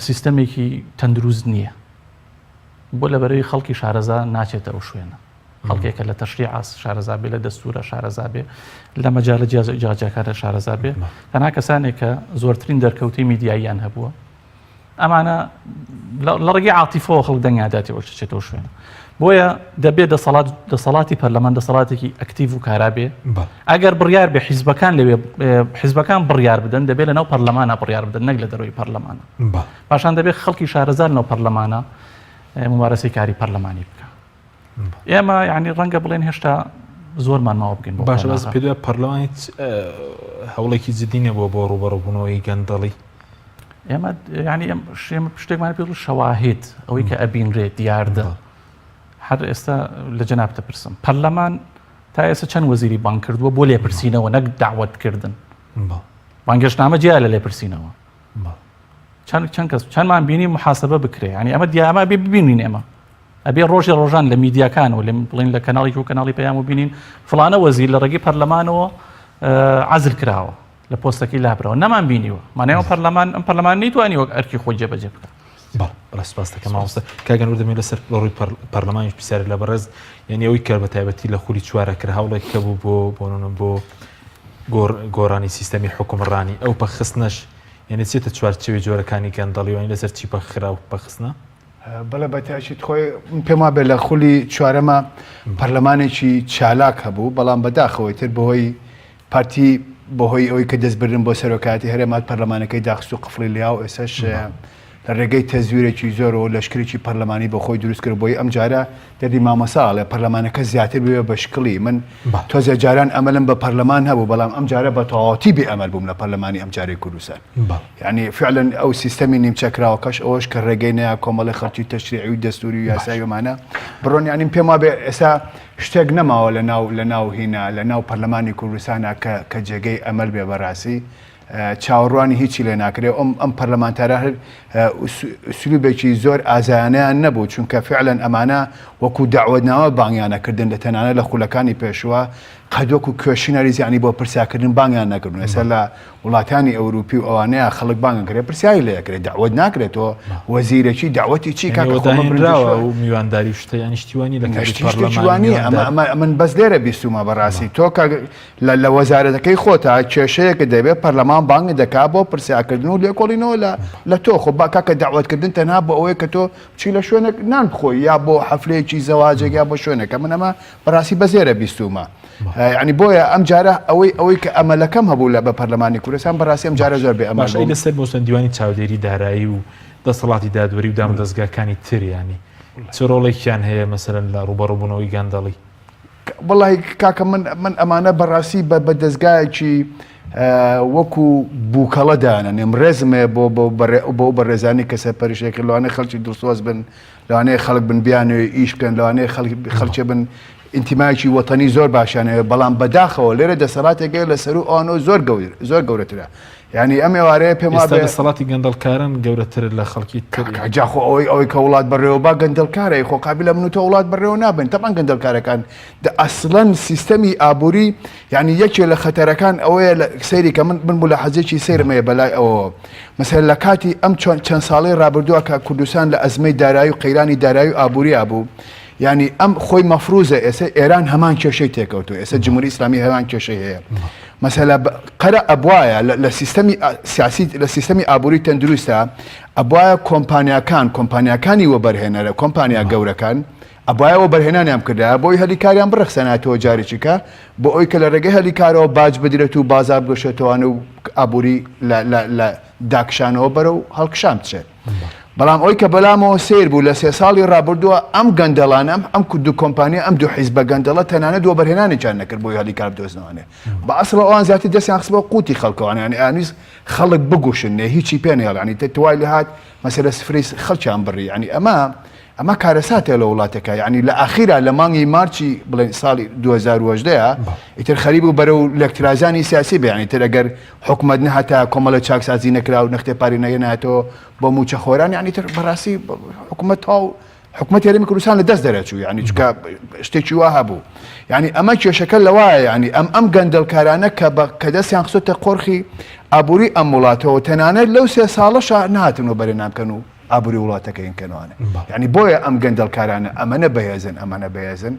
سیستەمێکی تەندروست نییە بۆ لەبەرەوەی خەڵکی شارەزا ناچێتەوە شوێنە خەڵکێکە لە تەشریع شارەزا بێ لە دەستورە شارەزا بێ لە مەجالە جیاجەکارە شارەزا بێ تەنها کەسانێک کە زۆرترین دەرکەوتی میدیاییان هەبووە ئەمانە لە ڕێگەی عاتیفەوە خەڵک دەنگاداتەوە چێتەوە شوێنە بۆیە دەبێت دەسەڵاتی پەرلەمان دەسەڵاتێکی ئەکتیڤ و کارا بێ ئەگەر بڕیار بێ حیزبەکان لەوێ حیزبەکان بڕیار بدەن دەبێت لەناو پەرلەمانە بڕیار بدەن نەک لە دەرەوەی پەرلەمانە پاشان دەبێت خەڵکی شارەزار لەناو پەرلەمانە ممارەسەی کاری پەرلەمانی بکە ئێمە یعنی ڕەنگە بڵێن هێشتا زۆرمان ماوە بگەین باشە بەس پێ پەرلەمانی هەوڵێکی جدینە بۆ ڕوبەڕووبوونەوەی گەندەڵی ئێمە ینی شتێکمان پێ شەواهید ئەوەی کە ئەبینرێت دیاردە هەر ئێستا لە جەنابتە پرسم پەرلەمان تا ئێستا چەند وەزیری بانگ کردووە بۆ لێپرسینەوە نەک داوەتکردن بانگێشتنامە جیا لە لێپرسینەوە چەند کەس چەندمان بینی محاسبە بکرێ ینی ئەمە دیامە بێ ببینین ئێمە ئەبێ ڕۆژی ڕۆژان لە میدیاکان و لە بڵین لە کەناڵی و کەناڵی پەیام و بینین فڵانە وەزیر لە ڕێگەی پەرلەمانەوە عەزل کراوە لە پۆستەکەی لابرەوە نەمان بینیوە مانایەوە پەرلەمان ئەم پەرلەمان نەیتوانی وەک ئەرکی خۆی جێبەجێ بکات ڕاستپاس دەکەم ماوەستە کاگەنەوە دەمێت لەسەر ڕۆی پەرلەمانیش پرسیار لە بەڕێز یعنی ئەوەی کە بە تایبەتی لە خولی چوارە کرد هەوڵێک کە بوو بۆ گۆڕانی سیستەمی حکومڕانی ئەو پەخستنەش یعنی چێتە چوارچێوی جۆرەکانی گەندەڵیوانی لەسەر چی پەخرا و پەخستنە بەڵێ بەتاشیت خۆی پێما بێ لە خولی چوارەمە پەرلەمانێکی چالاک هەبوو بەڵام بەداخەوەی تر بەهۆی پارتی بەهۆی ئەوەی کە دەستبردن بۆ سەرۆکاتی هەرێمات پەرلەمانەکەی داخست و قفڵی لیا و ئێسش لە ڕێگەی تەزویرێکی زۆر و لەشکرێکی پەرلەمانی بە خۆی دروست کرد بۆی ئەم جارە دەردی مامەساڵێ پەرلەمانەکە زیاتر بوێ بە شکلی من تۆزە جاران ئەمەلم بە پەرلەمان هەبوو بەڵام ئەم جارە بە تەواوەتی بێ ئەمەل بووم لە پەرلەمانی ئەم جارەی کوردستان یعنی فعلا ئەو سیستەمی نیمچەکراوەکەش ئەوەش کە ڕێگەی نەیە کۆمەڵی خەڵکی تەشریعی و دەستوری و یاساییمانە بڕۆن یعنی پێم وابێ ئێستا شتێک نەماوە لە ناو هینە لە ناو پەرلەمانی کوردستانە کە جێگەی ئەمەل بێ بەڕاستی چاوەڕوانی هیچی لێ ناکرێت ئەم پەرلەمانتارە سلوبێکی زۆر ئازایانیان نەبوو چونکە فعلەن ئەمانە وەکو داوەتنامە بانگیانەکردن لە تەنانە لە خولەکانی پێشوە قەدۆک و کوێشینەری زیانی بۆ پرسیاکردن بانگیان نەکردن ئێستا لە وڵاتانی ئەوروپی و ئەوانەیە خەڵک بانگەکرێت پرسیایی لەکرێت داوەت ناکرێتەوە وەزیرێکی داوەتی چی کاکەراوە و میوانداری شتە ینی شتیوانی لە پەرلەمانی من بەس لێرە بیستومە بەڕاستی تۆ لە وەزارەتەکەی خۆتە کێشەیەکە دەبێت پەرلەمان بانگ دەکا بۆ پرسیاکردن و لێکۆڵینەوە لە تۆ خۆ کاکە داوەتکردن تەنها بۆ ئەوەیە کە تۆ چی لە شوێنێک نان بخۆی یا بۆ حەفلەیەکی زەواجێک یا بۆ شوێنەکە من ئەمە بەڕاستی بەزێرە بیستومە ینی بۆیە ئەم جارە ئەوەی کە ئەمەلەکەم هەبوو لە بە پەرلەمانی کوردستان بەڕاستی ئەم جارە زۆر بێ ئەمە لەسەر بۆ سندیوانی چاودێری دارایی و دەسەڵاتی دادوەری و دام دەستگاکانی تریانی چ ڕۆڵێکیان هەیە مەسەرەن لە ڕوبەڕووبوونەوەی گەندەڵی وڵی کاکە من ئەمانە بەڕاستی بە دەستگایەکی وەکو بووکەڵەدانە نێم ڕێزمێ بۆ بەڕێزانی کەسە پەریشێکی لەوانەیە خەڵکی دڵسۆز بن لەوانەیە خەڵک بن بیانوێ ئیش بکەن لەوانەیە خەڵکی بن ئینتیمایکی وەتەنی زۆر باشانەیە بەڵام بەداخەوە لێرە دەسەڵاتێکە لەسەر و ئەوانە زۆر گەورەترە یعنی ئەم ێوارەیە پێم وایە دەسەڵاتی گەندەڵکارن گەورەتر لە خەڵکی جاخۆ ئەوەی کە وڵات بەڕێوە با گەندەڵکارە خۆ قابل من و تۆ وڵات بەڕێوە نابن تەمان گەندەڵکارەکان ئەسڵەن سیستەمی ئابووری یعنی یەکێ لە خەتەرەکان ئەوەیە لە سەیری کە من بوو لە حەزێکی سیرمەیە بەلای ئەوە مەسەر لە کاتی ئەم چەند ساڵەی ڕابردووە کە کوردستان لە ئەزمەی دارایی و قەیرانی دارایی و ئابووری بوو یعنی ئەم خۆی مەفروزە ئێستا ئێران هەمان کێشەی تێکەوتووە ئێستا جمهوری ئیسلامی هەمان کێشەی هەیە مەسەلا قەرە ئەبوایە لە سیستەمی سیاسی لە سیستەمی ئابووری تەندروستە ئەبوایە کۆمپانیاکانی وەبەرهێنەرە کۆمپانیا گەورەکان ئەبوایە وەبەرهێنانیان کردایە بۆی هەلیکاریان بڕخسەناتەوە جارێکیکە بۆ ئەوی کە لە ڕێگەی هەلیکارەوە باج بدرێت و بازار بگەشێتەوەوانە و ئابووری لە داکشانەوە بەرە و هەڵکشان بچێت بەڵام ئەوی کە بەلامەوە سیر بوو لە 3 ساڵی ڕابردووە ئەم گەندەڵانە ئەم دوو کۆمپانیا ئەم دوو حیزبە گەندەڵە تەنانەت وەبەرهێنانێکیان نەکرد بۆی هەلیکار بدۆزنەوەنێ بە ئەسڵ ئەوان زیاتر دەستیان خستبەوە قوتی خەڵکەوانە ینی ئانویست خەڵک بگوشن هیچی پێ نێڵ ینی توای لە هات مەسەلە سفری خەڵکیان بڕی ینی ئەمە کارەساتێ لە وڵاتەکە یعنی لە ئاخیرا لە مانگی مارچی بڵێن ساڵی 2010 ئیتر خەریب و بەرەو لەکترازانی سیاسی بێ تر ئەگەر حکومەت نەهاتا کۆمەڵە چاکسازی نەکرا و نەختێپاری نەهێنایەتەوە بۆ موچە خۆران یعنی تر بەڕاستی حکومەت هەرێمی کوردستان لە دەست دەرەچوو یعنی چکە شتێکی وا هەبوو یعنی ئەمە کێشەکە لەوایە یعنی ئەم گەندەڵکارانە کە دەستیان خستۆتە قۆرخی ئابووری ئەم وڵاتەوە تەنانەت لەو 3 ساڵەش نهاتن و بەرەنامکەن و ئابووری وڵاتەکەینکەنەوەنە یعنی بۆیە ئەم گەندەڵکارانە ئەمەنە بەهێزن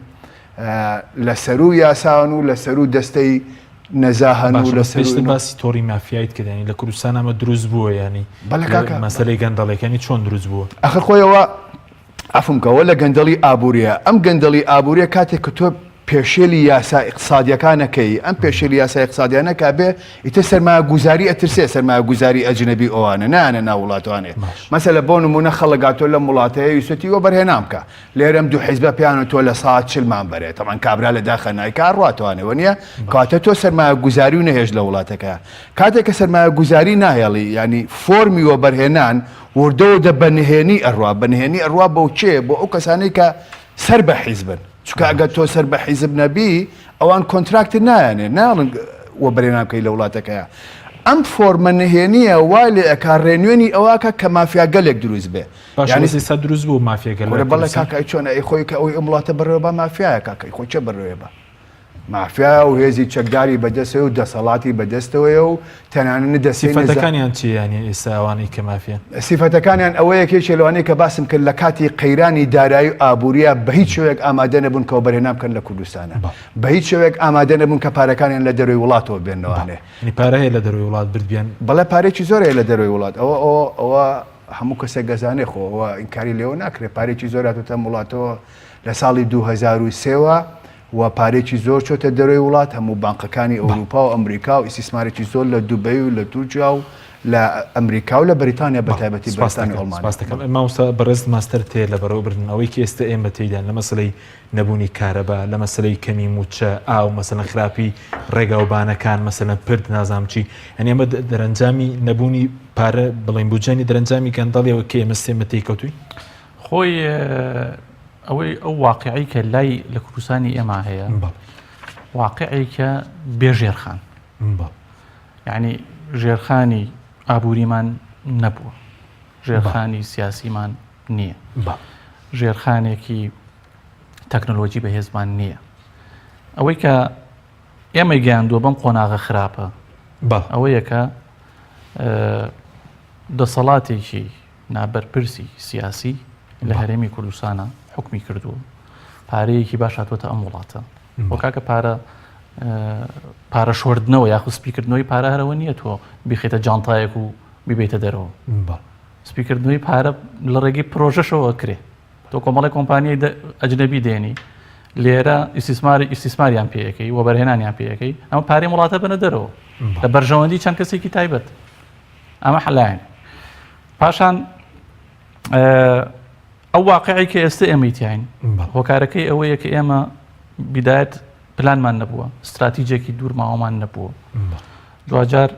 لە سەرو یاساون و لە سەرو دەستەی نەزاهن و لە سەر باسی تۆڕی مافیایت کردنی لە کوردستان ئەمە دروست بووە ینی مەسەلەی گەندەڵەکانی چۆن دروست بووە ئەخر خۆیەوە ئەفمکەوە لە گەندەڵی ئابووریە ئەم گەندەڵی ئابووریە کاتێک کە تۆ پێشێلی یاسا اقتصادیەکانەکەی ئەم پێشێلی یاسا اقتصادیانەکە بێ ئیتە سەرمایە گوزاری ئەترسێ سەرمایە گوزاری ئەجنەبی ئەوانە نانە ناو وڵاتوانێ مەسەلە بۆ نمونە خەڵکاتۆ لە وڵاتەیە ویسەتی وەبەرهێنام بکە لێرەم دوو حیزبە پیان و تۆ لە ساعت 40 بەرێت تەمان کابرا لە داخە نایکار ڕاتوانەوە نییە کاتە تۆ سەرمایە گوزاری و نەهێش لە وڵاتەکە کاتێک کە سەرمایە گوزاری ناهێڵی ینی فۆرمی وەبەرهێنان وردەوە دە بەنهێنی ئەڕوا بەو چێ بۆ ئەو کەسانەی کە سەر بە حیزبن چکە ئەگەر تۆ سەر بە حیزب نەبی ئەوان کۆنتراکتر نایەنێ ناڵن وەبەرهێنام بکەی لە وڵاتەکەیە ئەم فۆرمە نهێنیە وای لێ ئەکا ڕێنوێنی ئەوواکە کە مافیا گەلێک دروست بێ یعنی دروست بوو مافیاگەل بەڵێ کاکای چۆنە ئەی خۆی کە ئەوی ئەم وڵاتە بەڕێوە بە مافیایە کاکەی خۆی چە بەڕێوێ بە مافیا و هێزی چەکداری بەدەستەوە و دەسەڵاتی بەدەستەوەیە و تەنانە سیفەتەکانیان چی ینی ئێستا ئەوانەی کە مافیان سیفەتەکانیان ئەوەیەکێکی لەوانەیە کە باسم کرد لە کاتی قەیرانی دارایی و ئابووریە بە هیچ شێوەیەک ئامادە نەبوون کە بەرهێنام بکەن لە کوردستانە بە هیچ شێوەیەک ئامادە نەبوون کە پارەکانیان لە دەروی وڵاتەوە بێنەوەوانێ پارە هەیە لە دەروی وڵات بردبیان بەڵێ پارێکی زۆرەیە لە دەروی وڵات ئەوە هەموو کەسێک گەزانێ خۆ ئەوە ئینکاری لێوە ناکرێت پارێکی زۆر هاتوتە وڵاتەوە لە ساڵی 2003 و پارێکی زۆر چۆتە دەروی وڵات هەموو بانقەکانی ئەوروپا و ئەمریکا و ئیسیسمارێکی زۆر لە دوبەی و لە تورکیا و لە ئەمریکا و لە بریتانیا بە تایبەتی بەستانی ئەڵمانی. ماوستا بەڕێز ماستەر تێ لە بەڕێوەبردنەوەی کە ئێستا ئێمە تێدان لە مەسلەی نەبوونی کارەبا لە مەسلەی کەمی موچە ئاو مەسەلەن خراپی ڕێگاوبانەکان مەسەلەن پرد نازام چی ئەنی ئەمە دەرەنجامی نەبوونی پارە بڵین بجانی دەرەنجامی گەندەڵیەوە کە ئێمە سێمە تێکەوتووی خۆی ئەوەی ئەو واقعی کە لای لە کوردستانی ئێمە هەیە واقعی کە بێژێرخان یعنی ژێرخانی ئابووریمان نەبووە ژێرخانی سیاسیمان نییە ژێرخانێکی تەکنۆلۆژی بەهێزمان نییە ئەوەی کە ئێمە گەیاندووە بەم قۆناغە خراپە ئەوەیە کە دەسەڵاتێکی نابەرپرسی سیاسی لە هەرێمی کوردستانە حکمی کردووە پارەیەکی باش هاتوۆتە ئەم وڵاتە وە کاکە پارە شۆردنەوە یاخود سپیکردنەوەی پارە هەرەوە نییە تۆ بیخێتە جانتایەک و بیبێتە دەرەوە سپیکردنەوەی پارە لە ڕێگەی پرۆژەشەوە کرێ تۆ کۆمەڵی کۆمپانیای ئەجنەبی دێنی لێرە ئیسیسماریان پێەکەی وە بەرهێنانیان پێەکەی ئەمە پارەی وڵاتە بنە دەرەوە لە بەرژەوەندی چەند کەسێکی تایبەت ئەمە حەلایەن پاشان ئەو واقعی کە ئێستا ئێمەیتیاین هۆکارەکەی ئەوەیە کە ئێمە بیدایەت پلانمان نەبووە استراتیجێکی دوور ماوەمان نەبووە دوجار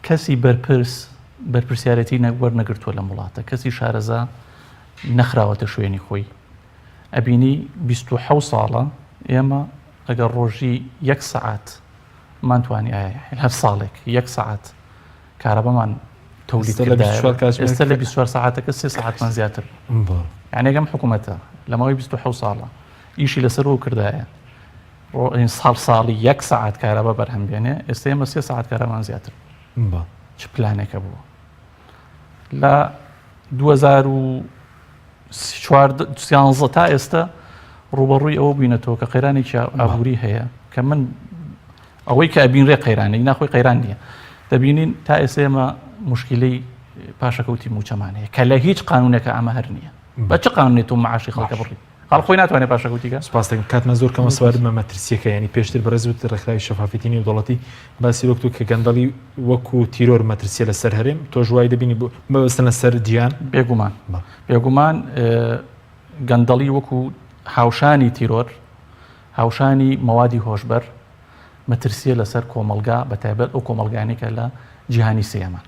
کەسی بەرپرسیارەتی وەرنەگرتووە لە وڵاتە کەسی شارەزا نەخراوەتە شوێنی خۆی ئەبینی 27 ساڵە ئێمە ئەگەر ڕۆژی 1 سەعات مانتوانی هەر ساڵێک 1 سەعات کارەبەمان ئێستا لە 24 ساعتەکە 3 ساعتمان زیاتر یعنی ئەگەم حکوومەتە لەمەوەی 27 ساڵە ئیشی لەسەر کردایە ساڵی 1 ساعت کارەبە بەرهەم بێنێ ئێستا ئێمە 3 ساعت کارەمان زیاتر چ پلانێکە بووە لە 2013 تا ئێستا ڕوبەڕووی ئەوە بووینەتەوە کە قەیرانێکی ئابووری هەیە کە من ئەوەی کە ئەبینڕێ قەیرانێک ناخۆی قەیران نییە دەبینین تا ئێستا ئێمە مشکلەی پاشەکەوتی موچەمان هەیە کە لە هیچ قانونێکە ئەمە هەر نییە بە چ قانونێت و معاشی خەڵکە بڕی خۆی ناتوانێت پاشەکەوتیکە سپاس دەکەم کاتمە زۆر کەمە سوارمە مەترسیەکە ینی پێشتر بەڕێزوت ڕێکخراوی شەفافیتی نێودەوڵەتی باسی وەکتو کە گەندەڵی وەکو تیرۆر مەترسیە لەسەر هەرێم تۆ ژوای دەبینی بەستنە سەر گیان بێگومان گەندەڵی وەکو هاوشانی تیرۆر هاوشانی مەوادی هۆشبەر مەترسیە لەسەر کۆمەلگا بەتایبەت ئەو کۆمەلگانێکە لە جیهانی سێمان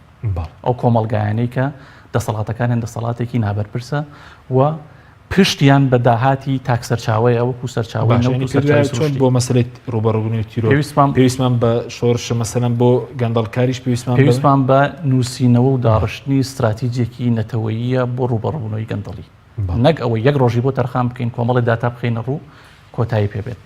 ئەو کۆمەلگایانەی کە دەسەڵاتەکانیان دەسەڵاتێکی نابەرپرسە و پشتیان بە داهاتی تاکسەرچاوەیە وەکو سەرچاوی بۆ مەسلەی ڕوبەڕوونی تیرۆر پێویستمان بە شۆڕشە مەسەلەن بۆ گەندەڵکاریش پێویستمان بە نووسینەوە و داڕشتنی استراتیجێکی نەتەوەییە بۆ ڕوبەڕوونەوەی گەندەڵی نەک ئەوە یەک ڕۆژی بۆ تەرخان بکەین کۆمەڵی داتا بخینە ڕوو کۆتایی پێبێت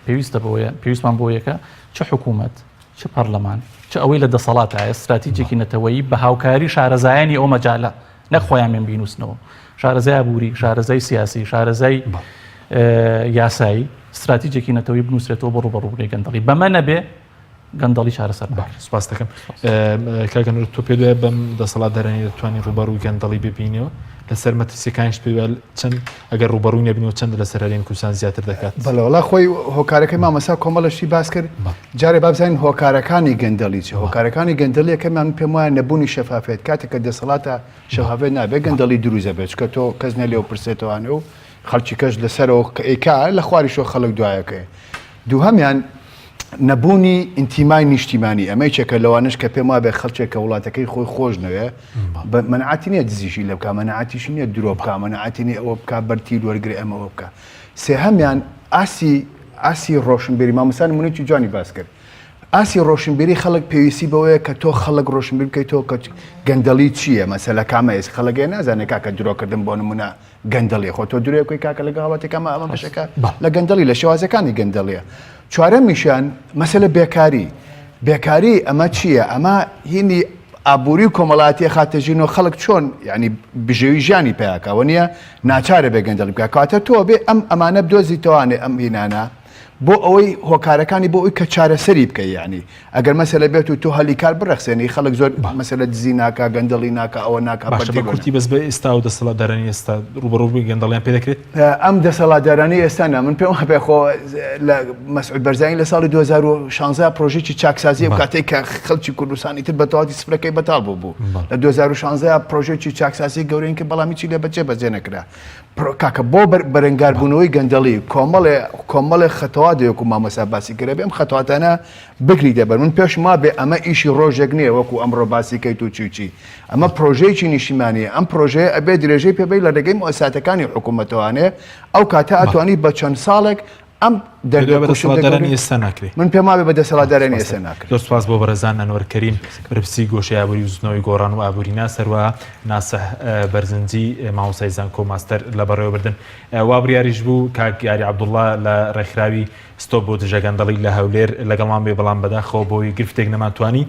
پێویستمان بۆ یەکە چه حکوومەت چه پەرلەمان چه ئەوەی لە دەسەڵاتە استراتیجێکی نەتەوەیی بە هاوکاری شارەزایانی ئەو مەجالە نەخۆیان من بینوسنەوە شارەزای ئابووری شارەزای سیاسی شارەزای یاسایی استراتیجێکی نەتەوەی بنووسێتەوە بۆ ڕوبەڕوونی گەندەڵی بەمە نەبێ گەندەڵی چارەسەر سپاس دەکەم کاگەنور تۆ پێ دوایە بەم دەسەڵات دەرەنی دەتوانین ڕوبەڕووی گەندەڵی ببینەوە لەسەر مەترسیەکانیش پێویل چەند ئەگەر ڕوبەڕووی نەبینەوە چەند لەسەر هەرێمی کوردستان زیاتر دەکات بەڵێ وەڵا خۆی هۆکارەکەی مامەسا کۆمەڵەشی باس کرد جارێ با بزانین هۆکارەکانی گەندەڵی چ هۆکارەکانی گەندەڵیەکەمان پێم وایە نەبوونی شەفافێت کاتێک کە دەسەڵاتە شەفافێت نابێت گەندەڵی دروست دەبێت چکە تۆ کەس نەلێو پرسێتەوەوانێ و خەڵکی کەش لەسەرەوە ئەیکا لە خواریشۆ خەڵک دوایەکەی دووهەمیان نەبوونی ئینتیمای نیشتیمانی ئەمەی چێکە لەوانش کە پێم وابێ خەڵکێکە وڵاتەکەی خۆی خۆشنەوێ مەنعاتی نییە دزیشی لە بکە مەنعاتیشی نییە درۆ بکە مەنعاتی نیە ئەوە بکە بەرتی وەرگری ئەمەوە بکە سێهەمیان ئاسی ڕۆشنبیری مامۆستا نمونەیەکی جوانی باس کرد ئاسی ڕۆشنبیری خەڵک پێویستی بەوەیە کە تۆ خەڵک ڕۆشنبیر بکەیت تۆ کە گەندەڵی چییە مەسەلە کامە ئێست خەڵگەی نازانێت کاکە درۆکردن بۆ نمونە گەندەڵی خۆ تۆ درێکۆی کاکە لەگە هاواتێکمە ئەمە بەشەکە لە گەندەڵی لە شێوازەکانی گەندەڵیە چوارەمیشیان مەسەلە بێکاری ئەمە چییە ئەمە هینی ئابووری و کۆمەڵاتیە خاتەژینەوە خەڵک چۆن ینی بژێوی ژیانی پیاکەوە نییە ناچارە بێ گەندەڵی بکە کاتە تۆ بێ ئەمانە بدۆزیتەوانێ ئەم هینانە بۆ ئەوەی هۆکارەکانی بۆ ئەوی کە چارەسەری بکەی یعنی ئەگەر مەسەلە بێت و تۆ هەلی کار بڕەخسێنی خەڵک زۆر مەسەلە دزی ناکە گەندەڵی ناکە ئەوە ناکە باشە بە کورتی بەس بە ئێستا و دەسەڵاتدارانی ئێستا ڕوبەڕووی گەندەڵیان پێ دەکرێت ئەم دەسەڵاتدارانی ئێستانە من پێم هەبێ خۆ لە مەسعود بەرزانی لە ساڵی 2016 پرۆژێکی چاکسازی و کاتێک کە خەڵکی کوردستانی تر بەتەواتی سفرەکەی بەتاڵ بوو لە 2016 پرۆژێکی چاکسازی گەورەین کە بەڵامی چی لێ بەجێ نەکرا کاکە بۆ بەرەنگاربوونەوەی گەندەڵی کۆمەڵێ خەتەوا دەیەک و مامەسا باسی کرێ بێم خەتواتانە بگری دەبەر من پێش ما بێ ئەمە ئیشی ڕۆژێک نییە وەکو ئەمڕۆ باسیکەیت و چیچی ئەمە پرۆژەیەکی نیشیمانیە ئەم پرۆژەیە ئەبێ درێژەی پێبەی لە ڕێگەی مؤسساتەکانی حکوومەتەوانێ ئەو کاتە ئەتوانی بە چەند ساڵێک ئەم دەسەڵاتدارانی ئێستا ناکرێت من پێم وابێ بە دەسەڵاتدارانی ئێستا ناکرێت زۆر سوپاس بۆ بەرەزان ئەنوەرکەریم برپرسی گۆشەی ئابووری و زنەوەی گۆڕان و ئابوورینا سەروە ناسەح بەرزنجی مامۆستای زانکۆ ماستەر لە بەڕێوەبردن وا بڕیاریش بوو کاک یاری عەبدوڵڵا لە ڕێکخراوی ستۆپ بۆ دژە گەندەڵی لە هەولێر لەگەڵمان بێ بەڵام بەداخەوە بۆی گرفتێک نەماتوانی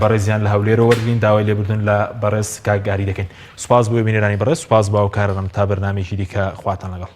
بەڕێزیان لە هەولێرەوە وەرگین داوای لێبردن لە بەڕێز کاک یاری دەکەین سوپاس بۆ بینێرانی بەڕێز سوپاس باوکارم تا بەرنامێکی دیکە خواتان لەگەڵ